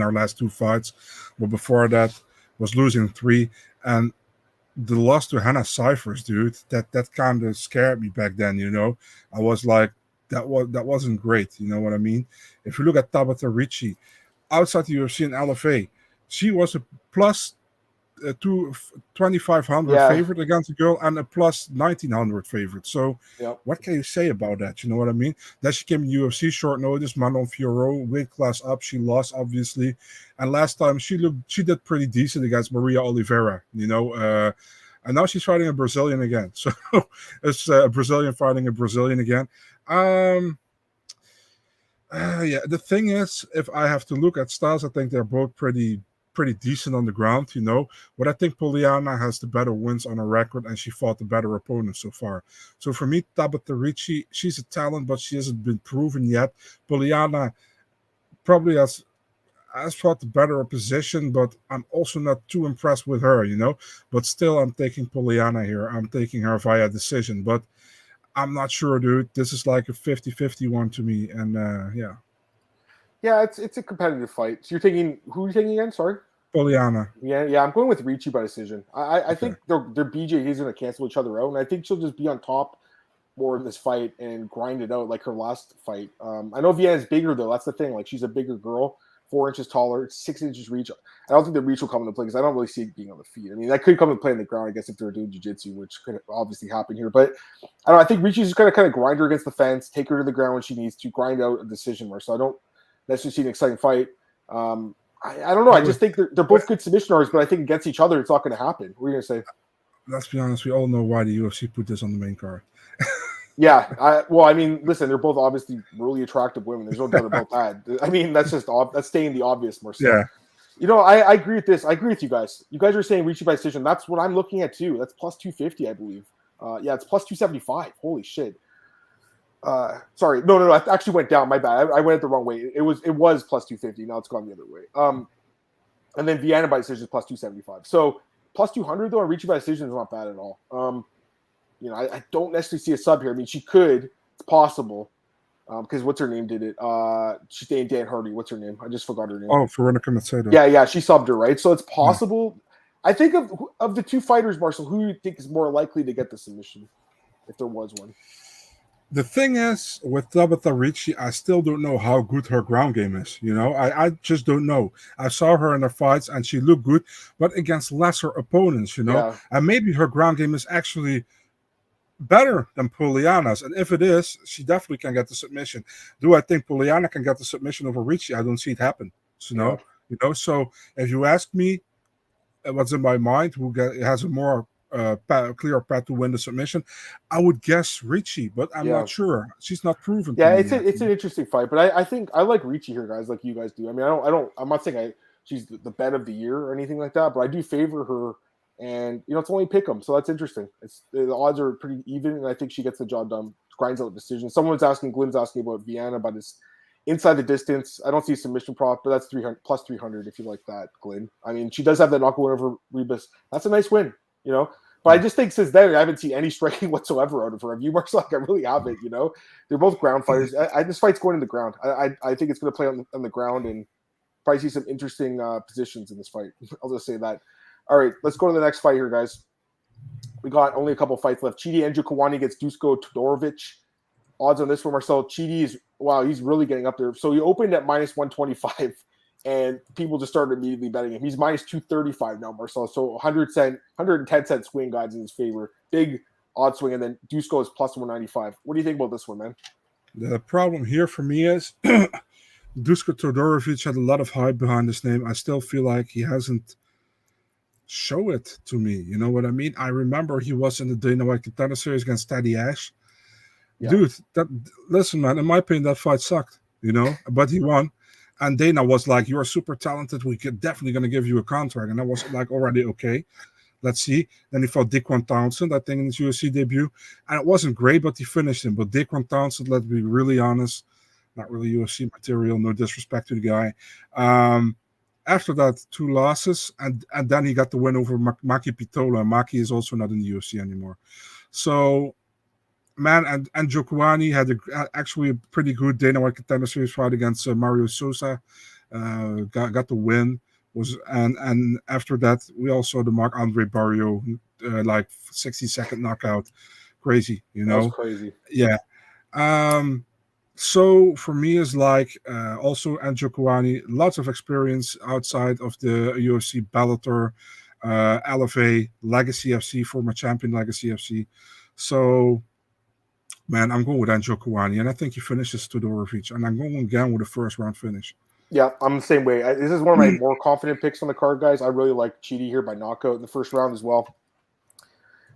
our last two fights. But before that, was losing 3, and the loss to Hannah Cyphers, dude, that kind of scared me back then. I was like, that wasn't great. You know what I mean? If you look at Tabatha Ricci outside the UFC and LFA, she was a plus 2,500 Yeah. favorite against a girl and a plus 1,900 favorite. So Yep. what can you say about that? You know what I mean? Then she came in UFC short notice, Manon Fiorot, weight class up. She lost, obviously. And last time she did pretty decent against Maria Oliveira, you know. And now she's fighting a Brazilian again. So it's a Brazilian fighting a Brazilian again. Yeah, the thing is, if I have to look at styles, I think they're both pretty decent on the ground, you know. But I think Polyana has the better wins on her record, and she fought the better opponent so far. So for me, Tabatha Ricci, she's a talent, but she hasn't been proven yet. Polyana probably has fought the better opposition, but I'm also not too impressed with her, you know. But still, I'm taking Polyana here. I'm taking her via decision, but I'm not sure, dude. This is like a 50-50 one to me, and yeah. Yeah, it's a competitive fight. So you're taking who are you taking again? Sorry. Polyana. Yeah, I'm going with Ricci by decision. I think their BJ is going to cancel each other out, and I think she'll just be on top more in this fight and grind it out like her last fight. I know Viana's bigger though. That's the thing. Like she's a bigger girl, 4 inches taller, 6 inches reach. I don't think the reach will come into play because I don't really see it being on the feet. I mean, that could come into play on the ground, I guess, if they're doing jiu-jitsu, which could obviously happen here. But I don't know. I think Ricci's just going to kind of grind her against the fence, take her to the ground when she needs to, grind out a decision where. So I don't necessarily see an exciting fight. I don't know. I just think they're both good submission artists, but I think against each other, it's not going to happen. What are you going to say? Let's be honest. We all know why the UFC put this on the main card. Yeah. I mean, listen, they're both obviously really attractive women. There's no doubt about that. I mean, that's stating the obvious, Marcel. Yeah. You know, I agree with this. I agree with you guys. You guys are saying Ricci by decision. That's what I'm looking at too. That's plus 250, I believe. Yeah, it's plus 275. Holy shit. Sorry, no, I actually went down. My bad. I went it the wrong way. It was plus 250. Now it's gone the other way. And then Viana by decision is plus 275. So plus 200 though, and Ricci by decision is not bad at all. You know, I don't necessarily see a sub here. I mean, she could. It's possible. Because what's her name did it? She's dating Dan Hardy. What's her name? I just forgot her name. Oh, Veronica Macedo. Yeah, she subbed her, right? So it's possible. Yeah. I think of the two fighters, Marcel, who do you think is more likely to get the submission, if there was one? The thing is, with Tabatha Ricci, I still don't know how good her ground game is. You know, I just don't know. I saw her in her fights, and she looked good, but against lesser opponents, you know. Yeah. And maybe her ground game is actually better than Polyana's, and if it is, she definitely can get the submission. Do I think Polyana can get the submission over Ricci? I don't see it happen. So, no, you know. So if you ask me, what's in my mind, who has a more clear path to win the submission, I would guess Ricci, but I'm not sure. She's not proven. Yeah, it's an interesting fight, but I think I like Ricci here, guys, like you guys do. I mean, I'm not saying she's the bet of the year or anything like that, but I do favor her. And, you know, it's only pick 'em, so that's interesting. The odds are pretty even, and I think she gets the job done, grinds out decision. Glenn's asking about Viana, but it's inside the distance. I don't see a submission prop, but that's 300 plus 300 if you like that, Glenn. I mean, she does have that knockout win over Rebus. That's a nice win, you know. But I just think since then, I haven't seen any striking whatsoever out of her. Have you, Marcel? Like, I really haven't, you know. They're both ground fighters. This fight's going in the ground. I think it's going to play on the ground and probably see some interesting positions in this fight. I'll just say that. All right, let's go to the next fight here, guys. We got only a couple fights left. Chidi Njokuani gets Dusko Todorovic. Odds on this one, Marcel. Chidi he's really getting up there. So he opened at minus 125, and people just started immediately betting him. He's minus 235 now, Marcel. So 110 cent swing, guys, in his favor. Big odd swing, and then Dusko is plus 195. What do you think about this one, man? The problem here for me is Dusko Todorovic had a lot of hype behind his name. I still feel like he hasn't show it to me. You know what I mean? I remember he was in the Dana White Contender Series against Teddy Ash. Yeah. Dude, listen, man, in my opinion, that fight sucked, you know, but he won. And Dana was like, "You're super talented. We could definitely going to give you a contract." And I was like, already, okay, let's see. Then he fought Dequan Townsend, I think, in his UFC debut. And it wasn't great, but he finished him. But Dequan Townsend, let's be really honest, not really UFC material, no disrespect to the guy. After that, 2 losses, and then he got the win over Maki Pitola. Maki is also not in the UFC anymore. So, man, and Njokuani had actually a pretty good Dana White Contender Series fight against Mario Sosa. Got the win. And after that, we also saw the Marc-Andre Barrio, like 60-second knockout. Crazy, you know? That was crazy. Yeah. So for me, is like also Njokuani, lots of experience outside of the UFC Bellator. LFA, Legacy FC, former champion Legacy FC. So, man, I'm going with Njokuani, and I think he finishes Todorovic, and I'm going again with a first round finish. Yeah, I'm the same way. This is one of my more confident picks on the card, guys. I really like Chidi here by knockout in the first round as well.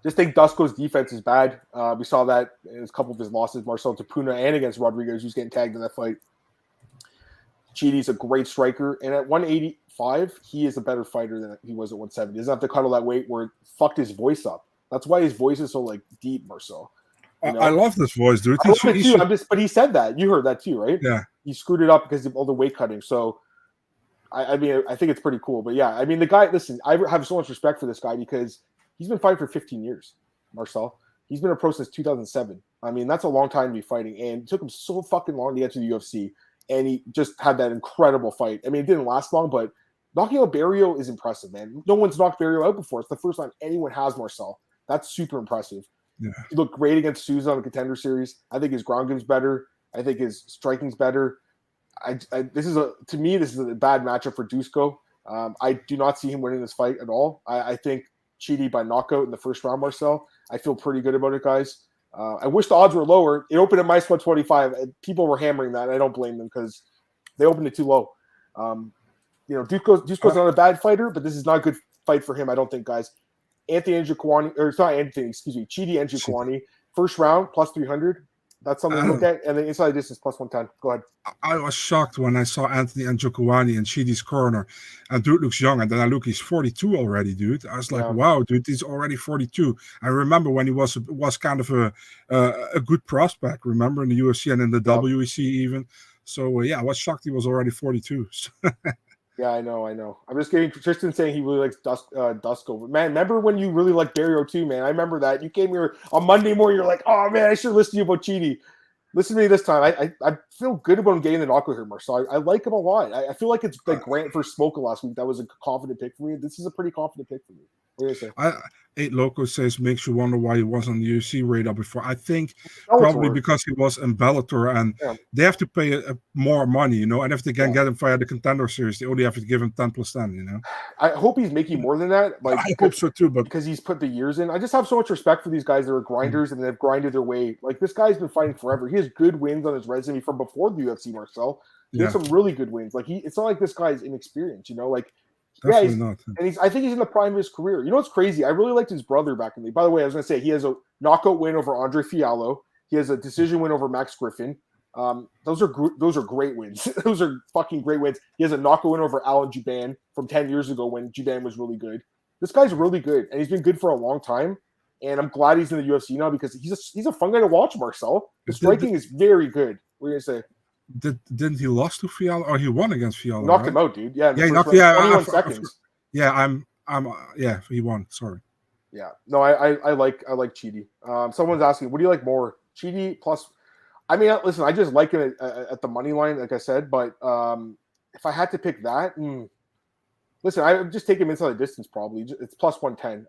Just think Dusko's defense is bad. We saw that in a couple of his losses, Marcel Tapuna and against Rodriguez, who's getting tagged in that fight. Chidi's a great striker, and at 185, he is a better fighter than he was at 170. He doesn't have to cuddle that weight where it fucked his voice up. That's why his voice is so like deep, Marcel. You know? I love this voice, dude. I love it too. But he said that. You heard that too, right? Yeah. He screwed it up because of all the weight cutting. So, I mean, I think it's pretty cool. But yeah, I mean, the guy. Listen, I have so much respect for this guy because he's been fighting for 15 years, Marcel. He's been a pro since 2007. I mean, that's a long time to be fighting, and it took him so fucking long to get to the UFC. And he just had that incredible fight. I mean, it didn't last long, but knocking out Barrio is impressive, man. No one's knocked Barrio out before. It's the first time anyone has, Marcel. That's super impressive. Yeah. He looked great against Souza on the Contender Series. I think his ground game's better. I think his striking's better. This is a bad matchup for Dusko. I do not see him winning this fight at all. I think Chidi by knockout in the first round, Marcel. I feel pretty good about it, guys. I wish the odds were lower. It opened at minus 125. People were hammering that. I don't blame them because they opened it too low. Dusko's not a bad fighter, but this is not a good fight for him, I don't think, guys. Chidi Njokuani, first round, plus 300. That's something to look at. And then inside distance, plus 110. Go ahead. I was shocked when I saw Anthony Njokuani in Chidi's corner. And dude looks young. And then I look, he's 42 already, dude. I was like, wow, dude, he's already 42. I remember when he was kind of a good prospect, remember, in the UFC and in the WEC even. So, I was shocked he was already 42. Yeah, I know. I'm just getting Tristan saying he really likes Dusko. Man, remember when you really liked Barrio too, man? I remember that. You came here on Monday morning, you're like, oh, man, I should listen to you about Chidi. Listen to me this time. I feel good about him getting the knockout here, Marcel. I like him a lot. I feel like it's like Grant for Smoker last week. That was a confident pick for me. This is a pretty confident pick for me. What do you say? 8 Loco says makes you wonder why he was on the UFC radar before. I think probably because he was in Bellator and they have to pay more money, and if they can get him via the Contender Series, they only have to give him 10 plus 10, I hope he's making more than that. Like, I hope so too, but because he's put the years in. I just have so much respect for these guys that are grinders and they've grinded their way. Like, this guy's been fighting forever. He has good wins on his resume from before the UFC, Marcel. He has some really good wins. Like, it's not like this guy's inexperienced, like. Definitely not. And I think he's in the prime of his career. You know what's crazy? I really liked his brother back in the day. By the way, I was going to say he has a knockout win over Andre Fiallo. He has a decision win over Max Griffin. Those are great wins. Those are fucking great wins. He has a knockout win over Alen Juban from 10 years ago when Juban was really good. This guy's really good, and he's been good for a long time. And I'm glad he's in the UFC now because he's a fun guy to watch, Marcel. The striking is very good. What are you going to say? Didn't he lost to Fiallo or he won against Fiallo? Knocked him out, dude. Yeah, he knocked 21 seconds. He won. Sorry. Yeah, no, I like Chidi. Someone's asking, what do you like more, Chidi plus? I mean, listen, I just like him at the money line, like I said. But if I had to pick that, listen, I would just take him inside the distance. Probably it's plus 110.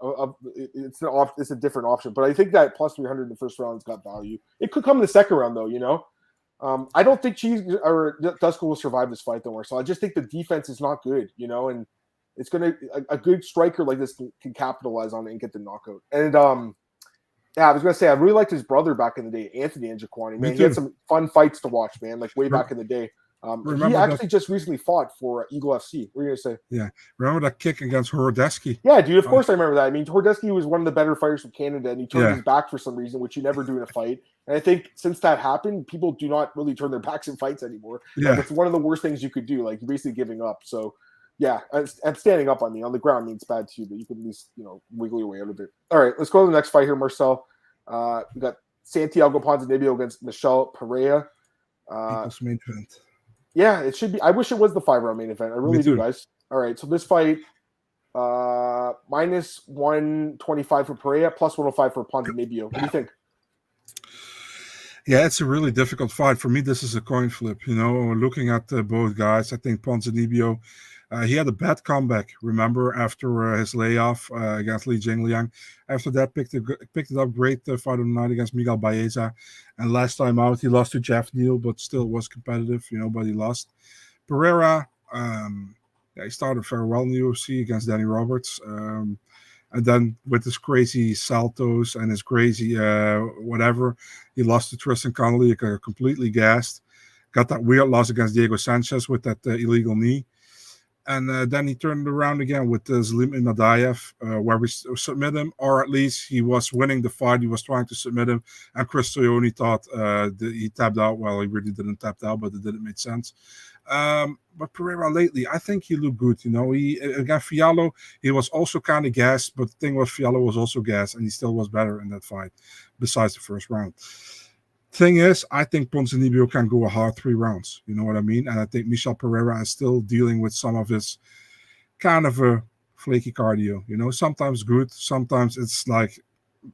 It's a different option, but I think that plus 300 in the first round has got value. It could come in the second round, though. I don't think Dusko will survive this fight, though. So I just think the defense is not good, and it's going to a good striker like this can capitalize on it and get the knockout. And I was going to say I really liked his brother back in the day, Anthony Njokuani. Man, he had some fun fights to watch, man. Like way back in the day. He actually just recently fought for Eagle FC. What are you going to say? Yeah, remember that kick against Horodeski? Yeah, dude. Of course I remember that. I mean, Horodeski was one of the better fighters from Canada, and he turned his back for some reason, which you never do in a fight. And I think since that happened, people do not really turn their backs in fights anymore. Yeah. Like, it's one of the worst things you could do. Like, you're basically giving up. So, yeah, I'm standing up on me. On the ground means bad too, but you can at least, wiggle your way out of it. All right, let's go to the next fight here, Marcel. We got Santiago Ponzinibbio against Michel Pereira. Main event. Yeah, it should be. I wish it was the 5-round main event. I really do, guys. All right, so this fight, minus 125 for Pereira, plus 105 for Ponzinibbio. What do you think? Yeah, it's a really difficult fight. For me, this is a coin flip. Looking at both guys, I think Ponzinibbio, he had a bad comeback, remember, after his layoff against Li Jingliang. After that, picked it up great fight of the night against Miguel Baeza. And last time out, he lost to Jeff Neal, but still was competitive, but he lost. Pereira, Yeah, he started very well in the UFC against Danny Roberts. And then with his crazy saltos and his crazy whatever, he lost to Tristan Connolly, got completely gassed. Got that weird loss against Diego Sanchez with that illegal knee. And then he turned around again with Zalim Imadaev, where we submit him, or at least he was winning the fight. He was trying to submit him, and Chris Toyoni thought he tapped out. Well, he really didn't tap out, but it didn't make sense. But Pereira lately, I think he looked good. He against Fiallo, he was also kind of gassed, but the thing was, Fiallo was also gassed, and he still was better in that fight, besides the first round. Thing is, I think Ponzinibbio can go a hard 3 rounds. You know what I mean? And I think Michel Pereira is still dealing with some of his kind of a flaky cardio. Sometimes good, sometimes it's like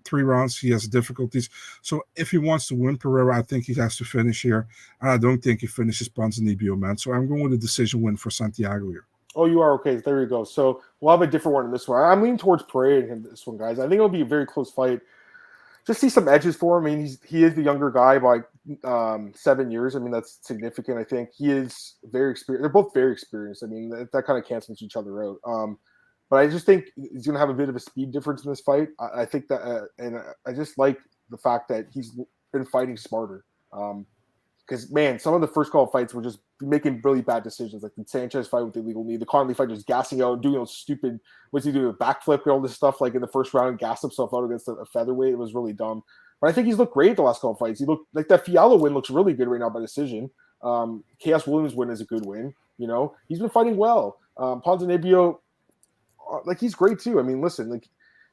3 rounds. He has difficulties. So if he wants to win Pereira, I think he has to finish here. And I don't think he finishes Ponzinibbio, man. So I'm going with a decision win for Santiago here. Oh, you are? Okay, there you go. So we'll have a different one in this one. I'm leaning towards Pereira in this one, guys. I think it'll be a very close fight. Just see some edges for him. I mean, he is the younger guy by 7 years. I mean, that's significant. I think he is very experienced. They're both very experienced. I mean, that kind of cancels each other out. But I just think he's going to have a bit of a speed difference in this fight. I think that, and I just like the fact that he's been fighting smarter. Because, man, some of the first call fights were just making really bad decisions, like the Sanchez fight with the illegal knee, the Connolly fight just gassing out, doing those stupid, what's he doing, a backflip and all this stuff, like in the first round, gassed himself out against a featherweight. It was really dumb. But I think he's looked great the last couple fights. He looked like that Fiallo win looks really good right now by decision. Chaos Williams win is a good win. He's been fighting well. Ponzinibbio, like, he's great too. I mean, listen, like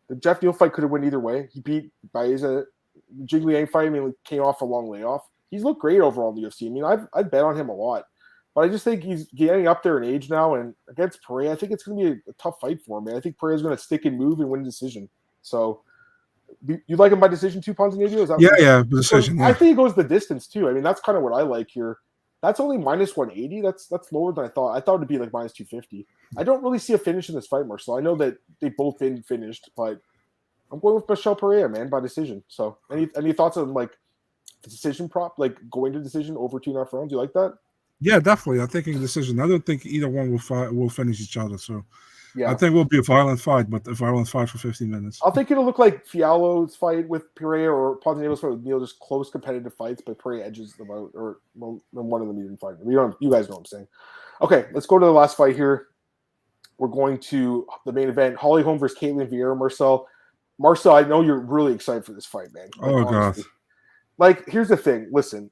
the Jeff Neal fight could have went either way. He beat Baeza. Jing Liang fight, I mean, like, came off a long layoff. He's looked great overall in the UFC. I mean, I'd bet on him a lot. But I just think he's getting up there in age now, and against Pereira, I think it's going to be a tough fight for him, man. I think Pereira's going to stick and move and win a decision. So, you like him by decision too, Ponzinibbio? Yeah, decision. Yeah. I think he goes the distance too. I mean, that's kind of what I like here. That's only minus 180. That's lower than I thought. I thought it'd be like minus 250. I don't really see a finish in this fight, Marcel. I know that they've both been finished, but I'm going with Michel Pereira, man, by decision. So, any thoughts on like the decision prop, like going to decision over 2.5 rounds? You like that? Yeah, definitely. I'm thinking decision. I don't think either one will finish each other. So yeah, I think it will be a violent fight, but a violent fight for 15 minutes. I'll think it'll look like Fiallo's fight with Pereira or Ponzinibbio's fight with Neal, just close competitive fights, but Pereira edges them out, or one of them even fight. You guys know what I'm saying. Okay, let's go to the last fight here. We're going to the main event: Holly Holm versus Ketlen Vieira. Marcel, I know you're really excited for this fight, man. Like, God! Like, here's the thing. Listen.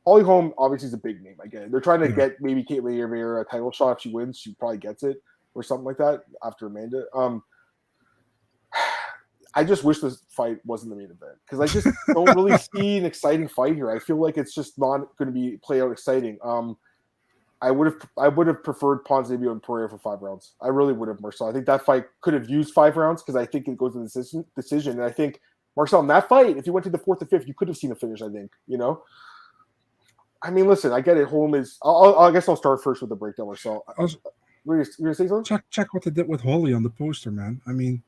Holly Holm obviously is a big name. I get it. They're trying to get maybe Ketlen Vieira a title shot. If she wins, she probably gets it or something like that after Amanda. I just wish this fight wasn't the main event because I just don't really see an exciting fight here. I feel like it's just not going to play out exciting. I would have preferred Ponzinibbio and Pereira for 5 rounds. I really would have, Marcel. I think that fight could have used 5 rounds because I think it goes to the decision. And I think, Marcel, in that fight, if you went to the 4th or 5th, you could have seen a finish, I think, I mean, listen, I get it. Holm is. I guess I'll start first with the breakdown. Marcel, you're gonna say something? Check what they did with Holly on the poster, man. I mean,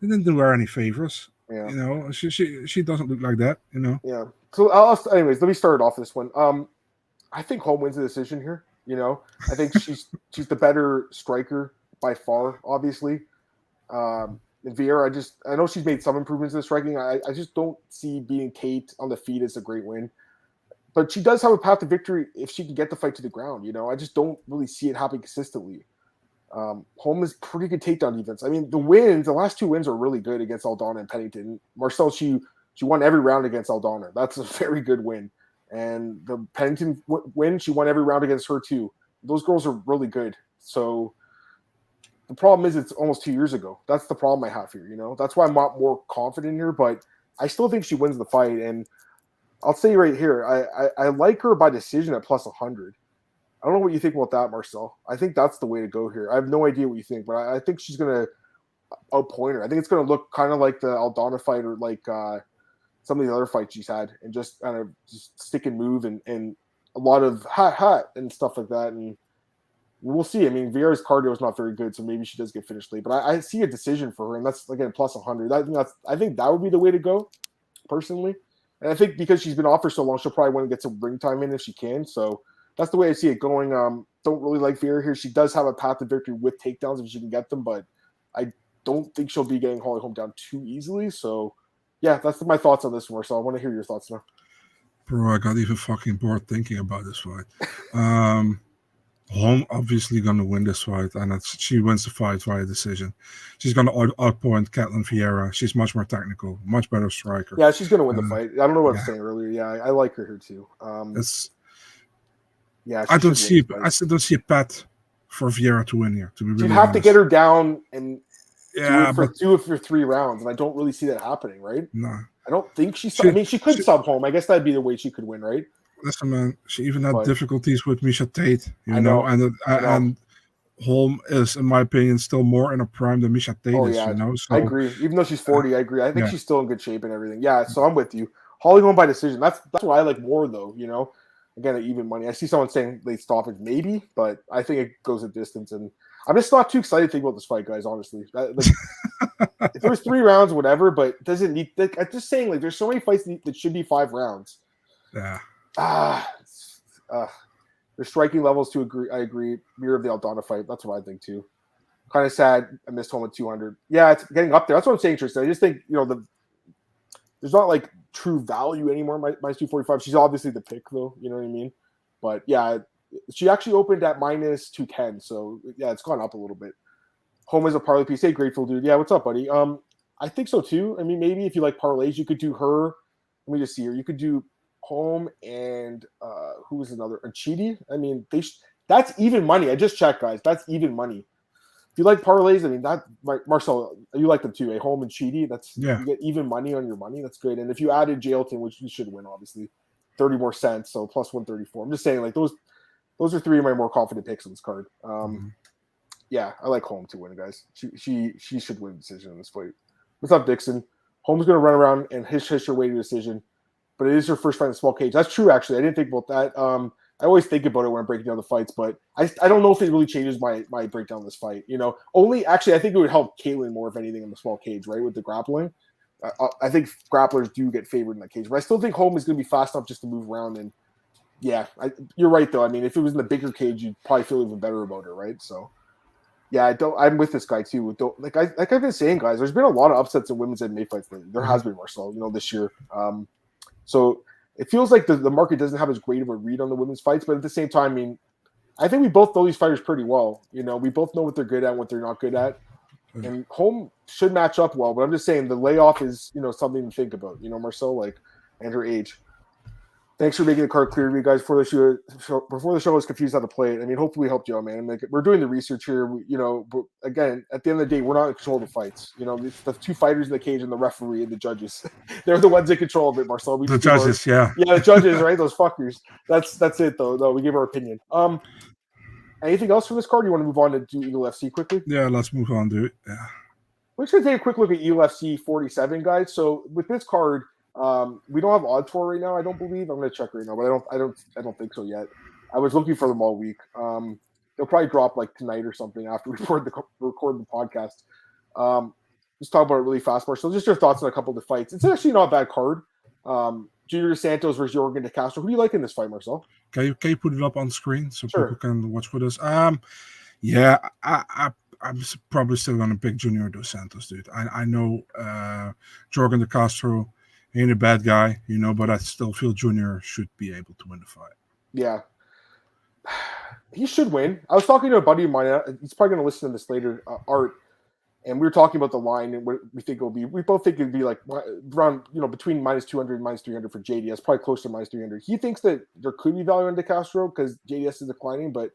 they didn't do her any favors. Yeah. She doesn't look like that. Yeah. So, anyways, let me start off this one. I think Holm wins the decision here. I think she's the better striker by far. Obviously, and Vieira, I know she's made some improvements in the striking. I just don't see beating Kate on the feet as a great win. But she does have a path to victory if she can get the fight to the ground. I just don't really see it happening consistently. Holm is pretty good takedown defense. I mean, the last 2 wins are really good against Aldana and Pennington. Marcel, she won every round against Aldana. That's a very good win. And the Pennington win, she won every round against her too. Those girls are really good. So the problem is it's almost 2 years ago. That's the problem I have here. That's why I'm not more confident here. But I still think she wins the fight. And I'll say right here, I like her by decision at plus 100. I don't know what you think about that, Marcel. I think that's the way to go here. I have no idea what you think, but I think she's going to outpoint her. I think it's going to look kind of like the Aldana fight or like some of the other fights she's had and just kind of just stick and move and a lot of hat and stuff like that. And we'll see. I mean, Vieira's cardio is not very good, so maybe she does get finished late. But I see a decision for her, and that's, again, plus 100. I think that would be the way to go, personally. And I think because she's been off for so long, she'll probably want to get some ring time in if she can. So that's the way I see it going. Don't really like Vieira here. She does have a path to victory with takedowns if she can get them, but I don't think she'll be getting Holm down too easily. So, yeah, that's my thoughts on this one. So I want to hear your thoughts now. Bro, I got even fucking bored thinking about this fight. Holm obviously going to win this fight, and she wins the fight via decision. She's going to outpoint Ketlen Vieira. She's much more technical, much better striker. Yeah, she's going to win the fight. I don't know what I was saying earlier. Yeah, I like her here too. I still don't see a path for Vieira to win here. To be really honest, to get her down and do it for 3 rounds, and I don't really see that happening. Right? No, I don't think she could sub Holm. I guess that'd be the way she could win, right? Listen, man, she even had difficulties with Michel Tate, and Holm is, in my opinion, still more in a prime than Michel Tate is. You know, so, I agree. Even though she's 40, I agree. I think she's still in good shape and everything. Yeah, so I'm with you. Holly Holm by decision. That's what I like more, though. You know, again, even money. I see someone saying late stoppage, maybe, but I think it goes a distance, and I'm just not too excited to think about this fight, guys. Honestly, if it was 3 rounds, whatever, but it doesn't need. I'm just saying, like, there's so many fights that should be 5 rounds. Yeah. Their striking levels to agree. I agree. Mirror of the Aldana fight. That's what I think too. Kind of sad. I missed home at 200. Yeah, it's getting up there. That's what I'm saying, Tristan. I just think there's not like true value anymore. Minus 245. She's obviously the pick though. You know what I mean? But yeah, she actually opened at minus 210. So yeah, it's gone up a little bit. Home is a parlay piece. Hey, grateful dude. Yeah, what's up, buddy? I think so too. I mean, maybe if you like parlays, you could do her. Let me just see here. You could do Holm and who was another? And Chidi. I mean, that's even money. I just checked, guys. That's even money. If you like parlays, I mean, that Marcel, you like them too. Holm and Chidi. You get even money on your money. That's good. And if you added Jailton, which you should win, obviously, 30 more cents, so plus 134. I'm just saying, like those are 3 of my more confident picks on this card. Yeah, I like Holm to win, guys. She should win a decision in this fight. What's up, Dixon? Holm's going to run around and hish her way to a decision. But it is her first fight in the small cage. That's true, actually. I didn't think about that. I always think about it when I'm breaking down the fights, but I don't know if it really changes my breakdown of this fight. You know, I think it would help Ketlen more, if anything, in the small cage, right, with the grappling. I think grapplers do get favored in that cage, but I still think Holm is going to be fast enough just to move around. And yeah, you're right though. I mean, if it was in the bigger cage, you'd probably feel even better about her, right? So yeah, I'm with this guy too. Like I've been saying, guys, there's been a lot of upsets in women's MMA fights lately. There has been, Marcel, this year. So it feels like the market doesn't have as great of a read on the women's fights, but at the same time, I mean, I think we both know these fighters pretty well. We both know what they're good at and what they're not good at. And Holm should match up well, but I'm just saying the layoff is, something to think about, Marcel, and her age. Thanks for making the card clear to me, guys. Before the show, I was confused how to play it. I mean, hopefully we helped you out, man. Like, we're doing the research here. But again, at the end of the day, we're not in control of the fights. The 2 fighters in the cage and the referee and the judges. They're the ones in control of it, Marcel. The judges, yeah, the judges, right? Those fuckers. That's it, though. No, we gave our opinion. Anything else from this card? You want to move on to do Eagle FC quickly? Yeah, let's move on, dude. Yeah. We're just gonna take a quick look at UFC 47, guys. So with this card. We don't have odds for it right now. I don't believe. I'm going to check right now, but I don't think so yet. I was looking for them all week. They'll probably drop like tonight or something after we record the podcast. Just talk about it really fast, Marcel. Just your thoughts on a couple of the fights. It's actually not a bad card. Junior Santos versus Jorgen De Castro. Who do you like in this fight, Marcel? Can you put it up on screen so Sure. People can watch with us? Yeah, I'm probably still going to pick Junior Dos Santos, dude. I know Jorgen De Castro. He ain't a bad guy, but I still feel Junior should be able to win the fight. Yeah. He should win. I was talking to a buddy of mine. He's probably going to listen to this later, Art, and we were talking about the line and what we think it'll be. We both think it'd be like around, between minus 200 and minus 300 for JDS, probably close to minus 300. He thinks that there could be value in De Castro because JDS is declining, but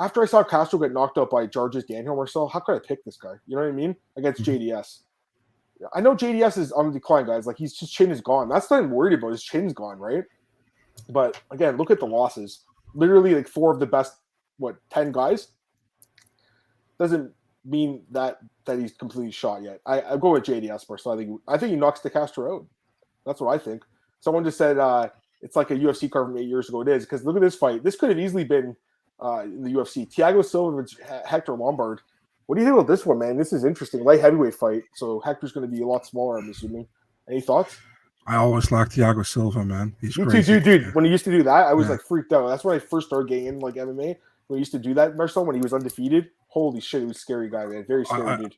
after I saw Castro get knocked out by Jarges Daniel, Marcel, how could I pick this guy? You know what I mean? Against JDS. I know JDS is on the decline, guys. Like, his chin is gone. That's not I'm worried about. His chin's gone, right? But again, look at the losses. Literally, like 4 of the best, 10 guys. Doesn't mean that he's completely shot yet. I go with JDS first. So I think he knocks De Castro out. That's what I think. Someone just said it's like a UFC card from 8 years ago. It is, because look at this fight. This could have easily been in the UFC. Thiago Silva versus Hector Lombard. What do you think about this one, man? This is interesting. Light heavyweight fight. So Hector's going to be a lot smaller, I'm assuming. Any thoughts? I always liked Thiago Silva, man. He's You crazy. too, dude. When he used to do that, I was Yeah. like freaked out. That's when I first started getting in like MMA. When he used to do that, Marcel, when he was undefeated. Holy shit, he was a scary guy, man. Very scary dude.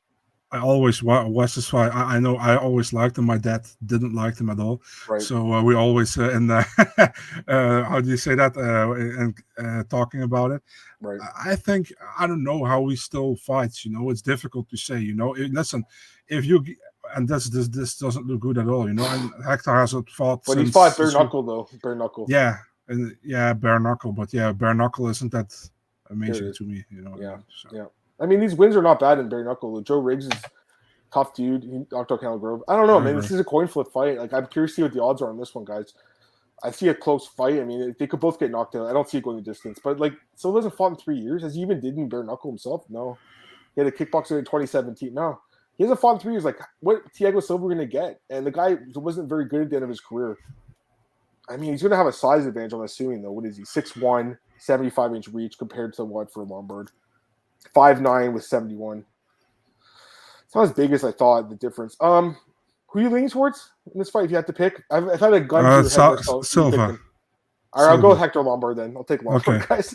I always watched this fight. I know I always liked him. My dad didn't like him at all. Right. So we always how do you say that? And talking about it. Right. I think I don't know how he still fights. You know, it's difficult to say. You know, listen, if you and this doesn't look good at all. You know, and Hector hasn't fought. But he fought bare knuckle though. Bare knuckle. Yeah, and bare knuckle. But yeah, bare knuckle isn't that amazing to me. You know. Yeah. So. Yeah. I mean, these wins are not bad in bare knuckle. Joe Riggs is tough dude. He knocked out Cal Grove. I don't know, man. This is a coin flip fight. Like, I'm curious to see what the odds are on this one, guys. I see a close fight. I mean, they could both get knocked out. I don't see it going the distance. But, like, Silva hasn't fought in 3 years. Has he even did in bare knuckle himself? No. He had a kickboxer in 2017. No. He hasn't fought in 3 years. Like, what Thiago Silva going to get? And the guy wasn't very good at the end of his career. I mean, he's going to have a size advantage, I'm assuming, though. What is he? 6'1", 75-inch reach compared to what for Lombard? 5'9" with 71. It's not as big as I thought, the difference. Who are you leaning towards in this fight if you had to pick? I've had a gun to your head. Silva. All right, I'll go with Hector Lombard then. I'll take Lombard, okay. Guys.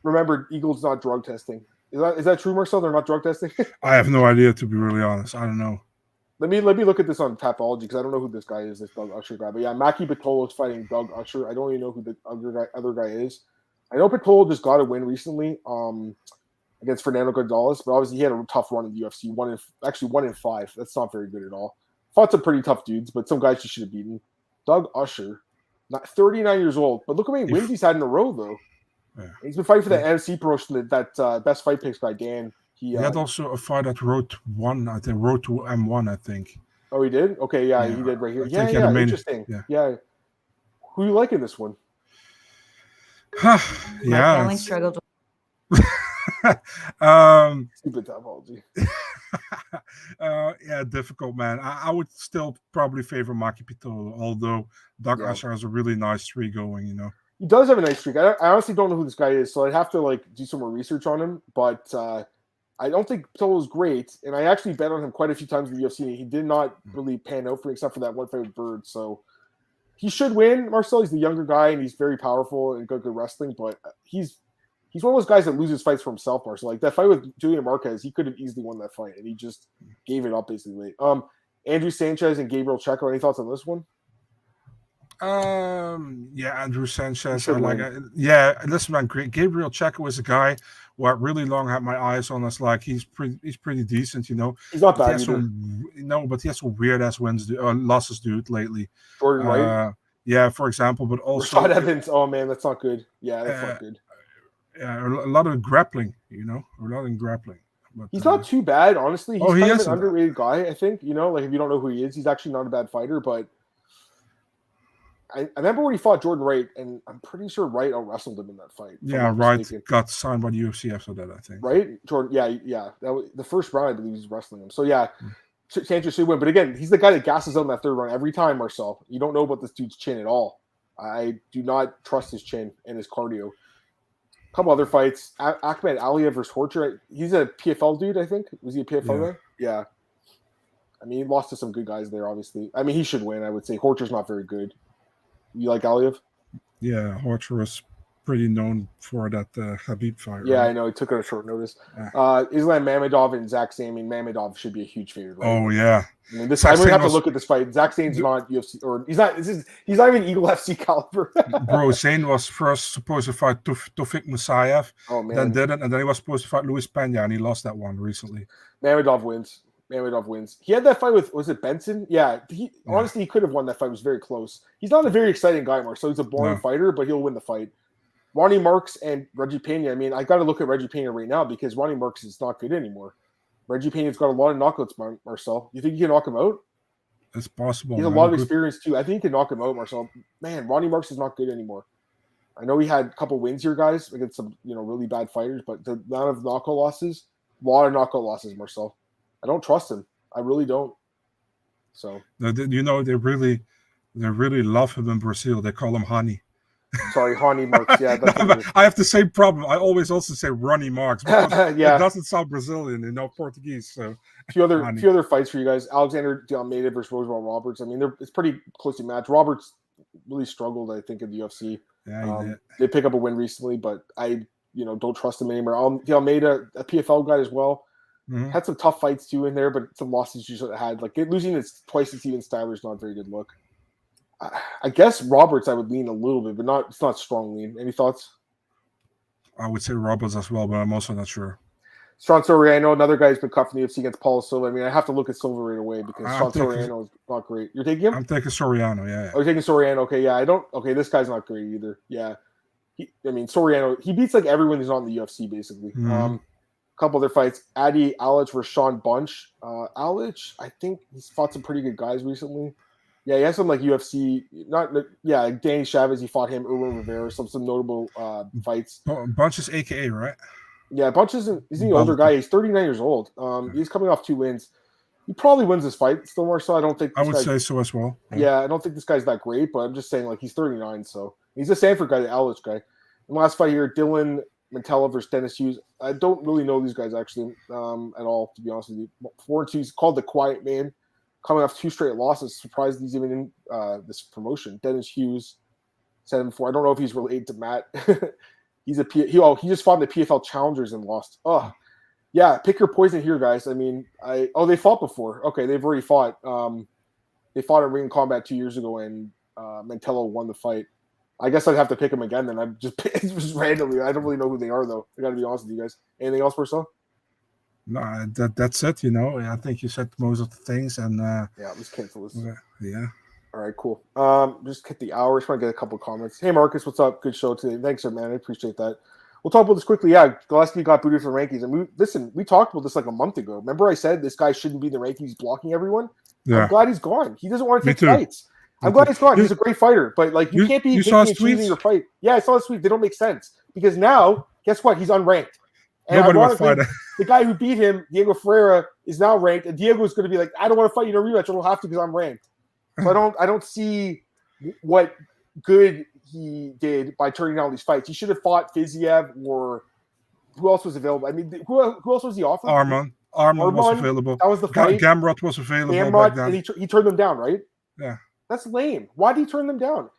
Remember, Eagles not drug testing. Is that true, Marcel? They're not drug testing? I have no idea, to be really honest. I don't know. Let me look at this on Tapology because I don't know who this guy is, this Doug Usher guy. But yeah, Maki Pitolo is fighting Doug Usher. I don't even know who the other guy is. I know Pitolo just got a win recently against Fernando Gonzalez, but obviously he had a tough run in the UFC. 1 in 5. That's not very good at all. Fought some pretty tough dudes, but some guys he should have beaten. Doug Usher, not 39 years old, but look how many wins he's had in a row though. Yeah. He's been fighting for the NFC promotion. That Best Fight Picks guy Dan. He had also a fight at Road to M1, I think. Oh, he did? Okay, yeah. He did right here. Yeah, interesting. Yeah. Who you like in this one? Yeah. Family struggled. Stupid topology. Yeah, difficult, man. I would still probably favor Maki Pitolo, although Doug Usher has a really nice streak going, you know. He does have a nice streak. I honestly don't know who this guy is, so I'd have to do some more research on him. But I don't think Pitolo is great, and I actually bet on him quite a few times in the UFC. He did not really pan out for me, except for that one fight with Bird. So he should win. Marcel, he's the younger guy, and he's very powerful and good wrestling. But he's one of those guys that loses fights for himself, Marcel. Like that fight with Julian Marquez, he could have easily won that fight, and he just gave it up basically. Andrew Sanchez and Gabriel Checo. Any thoughts on this one? Yeah, Andrew Sanchez. Listen, man, Gabriel Checo is a guy who I really long had my eyes on. Us like he's pretty decent, you know. He's not bad. But he has some weird ass losses, dude, lately. Jordan Wright. Yeah, for example, but also Rashad Evans. Oh man, that's not good. Yeah, that's not good. Yeah, a lot of grappling, you know, But, he's not too bad, honestly. He's kind of an underrated guy, I think. You know, like if you don't know who he is, he's actually not a bad fighter. But I remember when he fought Jordan Wright, and I'm pretty sure Wright out-wrestled him in that fight. Yeah, Wright got signed by the UFC after that, I think. Right? Jordan, yeah. That was the first round, I believe, he was wrestling him. So, yeah, Sanchez should win. But again, he's the guy that gasses out in that third round every time, Marcel. You don't know about this dude's chin at all. I do not trust his chin and his cardio. A couple other fights. Ahmed Aliyev versus Horcher. He's a PFL dude, I think. Was he a PFL guy? Yeah. I mean, he lost to some good guys there, obviously. I mean, he should win, I would say. Horcher's not very good. You like Aliyev? Yeah, Horcher was pretty known for that Khabib fight. Yeah, right? I know. He took it on short notice. Islam Mamedov and Zach Sane. I mean, Mamedov should be a huge favorite. Right? Oh, yeah. I mean, I'm going to have to look at this fight. Zach Sane's not UFC, or he's not even Eagle FC caliber. Bro, Zane was first supposed to fight Tofik Musayev. Oh, man. Then didn't, and then he was supposed to fight Luis Pena, and he lost that one recently. Mamedov wins. He had that fight with, was it Benson? Yeah. Honestly, he could have won that fight. It was very close. He's not a very exciting guy, Mark, so he's a boring fighter, but he'll win the fight. Ronnie Marks and Reggie Pena. I mean, I got to look at Reggie Pena right now because Ronnie Marks is not good anymore. Reggie Pena's got a lot of knockouts, Marcel. You think you can knock him out? It's possible. He has a lot of experience, too. I think he can knock him out, Marcel. Man, Ronnie Marks is not good anymore. I know he had a couple wins here, guys, against some really bad fighters, but the amount of knockout losses, a lot of knockout losses, Marcel. I don't trust him. I really don't. So they really love him in Brazil. They call him honey. Sorry, Hani Marks. Yeah, that's what it is. I have the same problem. I always also say Ronnie Marks because Yeah. it doesn't sound Brazilian, Portuguese. So few other fights for you guys. Alexander Almeida versus Roosevelt Roberts. I mean, it's pretty closely matched. Roberts really struggled, I think, in the UFC. Yeah, they pick up a win recently, but I don't trust him anymore. Almeida, a PFL guy as well, had some tough fights too in there, but some losses you had. Like losing it twice to Steven Styler is not a very good look. I guess Roberts I would lean a little bit, but it's not strong lean. Any thoughts? I would say Roberts as well, but I'm also not sure. Sean Soriano, another guy who's been cut from the UFC against Paulo Silva. I mean, I have to look at Silva right away because Sean Soriano is not great. You're taking him? I'm taking Soriano, yeah. Oh, you're taking Soriano. Okay, yeah. This guy's not great either. Yeah. Soriano, he beats like everyone who's on the UFC, basically. A couple other fights. Adi Alic versus Sean Bunch. Alic, I think he's fought some pretty good guys recently. Yeah, he has some like UFC, like Danny Chavez, he fought him, Uros Rivera, some notable fights. Bunch is AKA, right? Yeah, Bunch he's the older guy. He's 39 years old. He's coming off 2 wins. He probably wins this fight. Still more so. I don't think I would say so as well. Yeah, I don't think this guy's that great, but I'm just saying like he's 39, so he's a Sanford guy, the Alic guy. And last fight here, Dylan Mantella versus Dennis Hughes. I don't really know these guys actually at all, to be honest with you. 4-2. He's called the Quiet Man. Coming off 2 straight losses, surprised he's even in this promotion. Dennis Hughes, 7-4. I don't know if he's related to Matt. He just fought in the PFL Challengers and lost. Oh, yeah. Pick your poison here, guys. I mean, they fought before. Okay, they've already fought. They fought in ring combat 2 years ago, and Mantella won the fight. I guess I'd have to pick him again. Then I'm just randomly. I don't really know who they are though. I got to be honest with you guys. Anything else, Marcel? No, that's it. I think you said most of the things, and let's cancel this. Yeah. All right, cool. Just hit the hour. Just want to get a couple of comments. Hey, Marcus, what's up? Good show today. Thanks, man. I appreciate that. We'll talk about this quickly. Yeah, Gillespie got booted from rankings, and we talked about this like a month ago. Remember, I said this guy shouldn't be in the rankings. He's blocking everyone. Yeah. I'm glad he's gone. He doesn't want to take fights. I'm glad he's gone. He's a great fighter, but like you can't be choosing your fight. Yeah, I saw his tweet. They don't make sense because now, guess what? He's unranked. And ironically, the guy who beat him, Diego Pereira, is now ranked, and Diego is going to be like, "I don't want to fight you in a rematch. I don't have to because I'm ranked." So I don't see what good he did by turning down these fights. He should have fought Fiziev or who else was available. I mean, who else was he offered? Arman was available. That was the fight. Gamrot was available. And he turned them down, right? Yeah. That's lame. Why did he turn them down?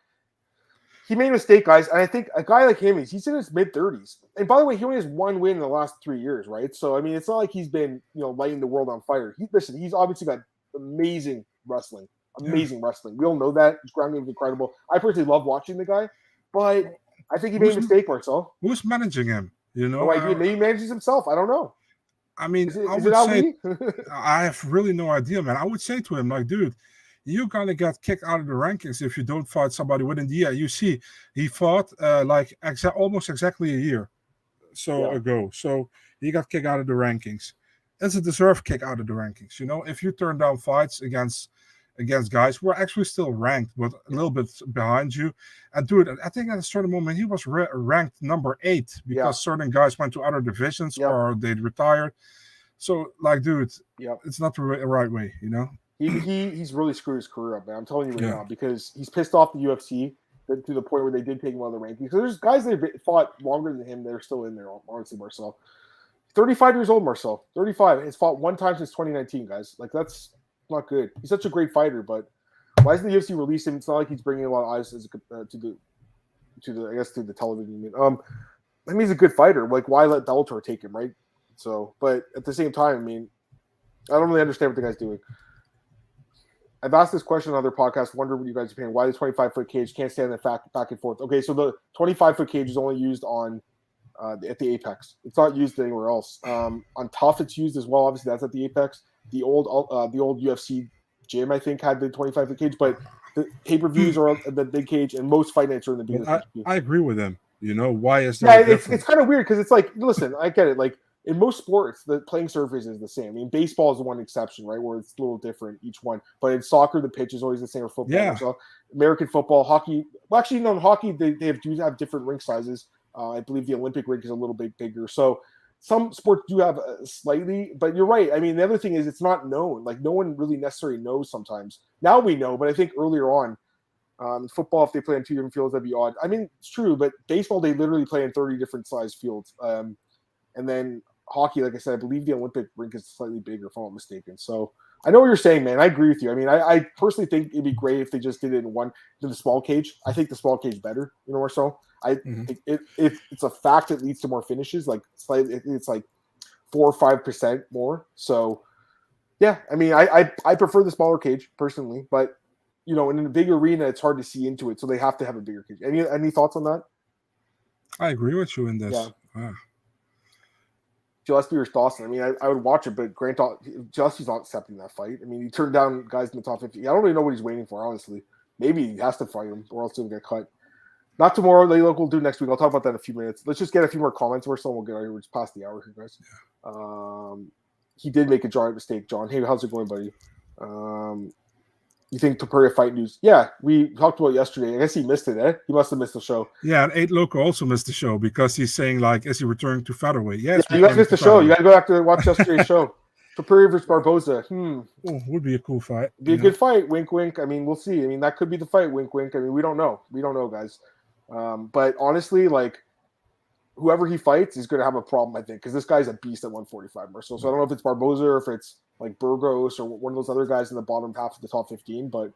He made a mistake, guys, and I think a guy like him, he's in his mid-30s. And by the way, he only has 1 win in the last 3 years, right? So, I mean, it's not like he's been, lighting the world on fire. He's obviously got amazing wrestling. Amazing wrestling. We all know that. His ground game is incredible. I personally love watching the guy, but I think he made a mistake, Marcel. Who's managing him? No idea. Maybe he manages himself. I don't know. I mean, I have really no idea, man. I would say to him, like, dude, you're gonna get kicked out of the rankings if you don't fight somebody within the year. You see, he fought almost exactly a year ago. So he got kicked out of the rankings. It's a deserved kick out of the rankings. If you turn down fights against guys who are actually still ranked, but a little bit behind you. And dude, I think at a certain moment he was ranked number 8 because certain guys went to other divisions or they'd retired. So, like, dude, it's not the right way, He's really screwed his career up, man. I'm telling you right now, because he's pissed off the UFC to the point where they did take him out of the rankings. So there's guys that have fought longer than him that are still in there, honestly, Marcel. 35 years old, Marcel. 35. He's fought 1 time since 2019, guys. Like, that's not good. He's such a great fighter, but why doesn't the UFC release him? It's not like he's bringing a lot of eyes to the television. I mean, he's a good fighter. Like, why let Bellator take him, right? So, but at the same time, I mean, I don't really understand what the guy's doing. I've asked this question on other podcasts. Wonder what you guys are paying. Why the 25-foot cage can't stand the back and forth? Okay, so the 25-foot cage is only used on at the Apex. It's not used anywhere else. On Tough, it's used as well. Obviously, that's at the Apex. The old UFC gym, I think, had the 25-foot cage, but the pay-per-views are at the big cage, and most fight nights are in the big cage. I agree with him. Why is that? Yeah, it's kind of weird because it's like, listen, I get it. Like, in most sports, the playing surface is the same. I mean, baseball is the one exception, right, where it's a little different each one. But in soccer, the pitch is always the same. Or football, so American football, hockey. Well, actually, in hockey, they do have different rink sizes. I believe the Olympic rink is a little bit bigger. So some sports do have slightly, but you're right. I mean, the other thing is it's not known. Like, no one really necessarily knows sometimes. Now we know, but I think earlier on, Football, if they play on 2 different fields, that'd be odd. I mean, it's true, but baseball, they literally play in 30 different size fields. And then hockey, like I said, I believe the Olympic rink is slightly bigger, if I'm not mistaken. So I know what you're saying, man. I agree with you. I mean, I personally think it'd be great if they just did it in the small cage. I think the small cage better, or so. I think it's a fact that leads to more finishes, like slightly, it's like 4 or 5% more. So yeah, I mean, I prefer the smaller cage personally, but in a big arena, it's hard to see into it, so they have to have a bigger cage. Any thoughts on that? I agree with you in this. Yeah. Gillespie or Dawson. I mean, I would watch it, but Gillespie's not accepting that fight. I mean, he turned down guys in the top 50. I don't really know what he's waiting for, honestly. Maybe he has to fight him, or else he'll get cut. Not tomorrow. We'll do next week. I'll talk about that in a few minutes. Let's just get a few more comments, or so we'll get out here. We're just past the hour here, guys. Yeah. He did make a giant mistake, John. Hey, how's it going, buddy? You think Pereira fight news? Yeah, we talked about it yesterday. I guess he missed it, eh? He must have missed the show. Yeah, and 8 Loco also missed the show because he's saying, is he returning to featherweight? Yes. Yeah, you guys missed the show. You got to go back to watch yesterday's show. Pereira versus Barboza. Would be a cool fight. Be a good fight. Wink, wink. I mean, we'll see. I mean, that could be the fight. Wink, wink. I mean, we don't know. We don't know, guys. But honestly, whoever he fights is going to have a problem, I think, because this guy's a beast at 145, Marcel. So I don't know if it's Barboza or if it's like Burgos or one of those other guys in the bottom half of the top 15, but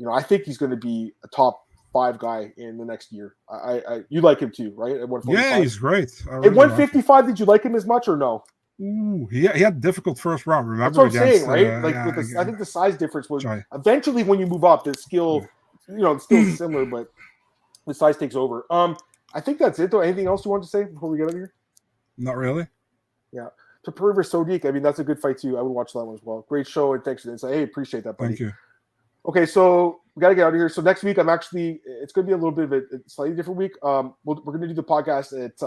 I think he's going to be a top 5 guy in the next year. You like him too, right? At 145. Yeah, he's great. At 155, did you like him as much or no? Ooh, he had a difficult first round. Remember? That's what I'm saying, right? I think the size difference was eventually when you move up, the skill, it's still similar, but the size takes over. I think that's it, though. Anything else you want to say before we get out of here? Not really. Yeah. To Pereira Sodiq, I mean, that's a good fight, too. I would watch that one as well. Great show, and thanks for the insight. Hey, appreciate that, buddy. Thank you. Okay, so we got to get out of here. So next week, it's going to be a little bit of a slightly different week. We're going to do the podcast at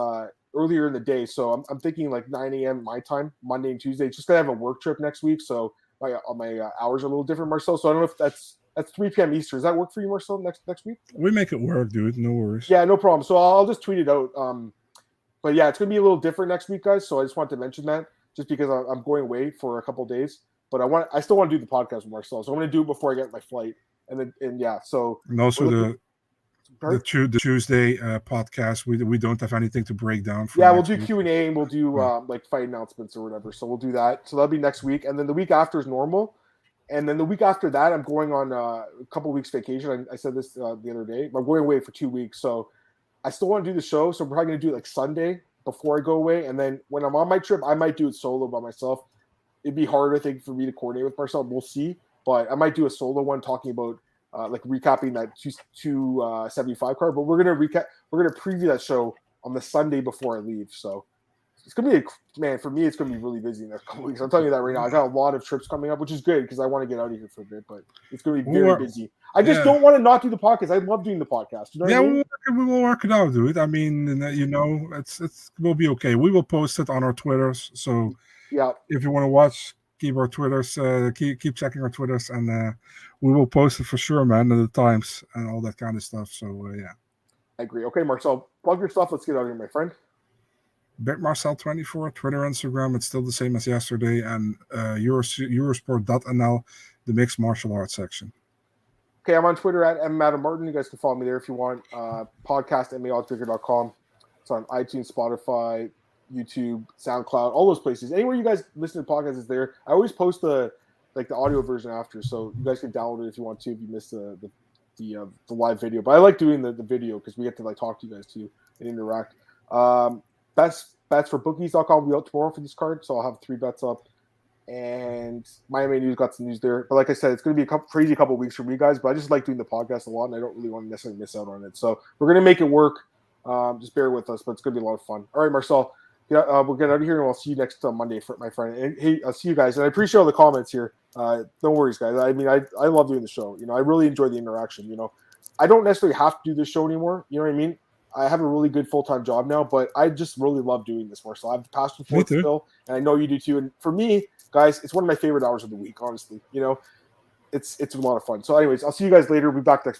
earlier in the day. So I'm thinking 9 a.m. my time, Monday and Tuesday. It's just going to have a work trip next week. So my hours are a little different, Marcel. So I don't know if that's 3 p.m. Eastern. Does that work for you, Marcel, next week? We make it work, dude. No worries. Yeah, no problem. So I'll just tweet it out. But yeah, it's going to be a little different next week, guys. So I just wanted to mention that just because I'm going away for a couple of days. But I still want to do the podcast with Marcel. So I'm going to do it before I get my flight. And also the Tuesday podcast, we don't have anything to break down. We'll do Q&A and we'll do fight announcements or whatever. So we'll do that. So that'll be next week. And then the week after is normal. And then the week after that, I'm going on a couple weeks vacation. I said this the other day. I'm going away for 2 weeks. So I still want to do the show. So we're probably going to do it Sunday before I go away. And then when I'm on my trip, I might do it solo by myself. It'd be hard, I think, for me to coordinate with Marcel. We'll see. But I might do a solo one talking about recapping that 275 card. But we're going to preview that show on the Sunday before I leave. So it's going to be for me, it's going to be really busy in the next couple weeks. I'm telling you that right now. I got a lot of trips coming up, which is good because I want to get out of here for a bit, but it's going to be very busy. I just don't want to not do the podcast. I love doing the podcast. You know what I mean? We will work it out, dude. I mean, it's will be okay. We will post it on our Twitters. So yeah, if you want to watch, keep our Twitters, keep checking our Twitters, and we will post it for sure, man, at the times and all that kind of stuff. So yeah. I agree. Okay, Marcel, plug your stuff. Let's get out of here, my friend. Big Marcel 24, Twitter, Instagram. It's still the same as yesterday. And Eurosport.nl, the mixed martial arts section. Okay, I'm on Twitter at MMAOB. You guys can follow me there if you want. Podcast, MMAOBDaily.com. It's on iTunes, Spotify, YouTube, SoundCloud, all those places. Anywhere you guys listen to podcasts is there. I always post the audio version after, so you guys can download it if you want to, if you missed the live video. But I like doing the video because we get to talk to you guys too and interact. Bets for bookies.com will be out tomorrow for this card, so I'll have 3 bets up. And Miami News got some news there. But like I said, it's going to be a crazy couple of weeks for me, guys. But I just like doing the podcast a lot, and I don't really want to necessarily miss out on it. So we're going to make it work. Just bear with us, but it's going to be a lot of fun. All right, Marcel, we'll get out of here, and I'll see you next Monday, my friend. And hey, I'll see you guys. And I appreciate all the comments here. No worries, guys. I mean, I love doing the show. I really enjoy the interaction. I don't necessarily have to do this show anymore. You know what I mean? I have a really good full-time job now, but I just really love doing this, Marcel. I have the passion for it still, and I know you do too. And for me, guys, it's one of my favorite hours of the week, honestly. It's a lot of fun. So anyways, I'll see you guys later. We'll be back next month.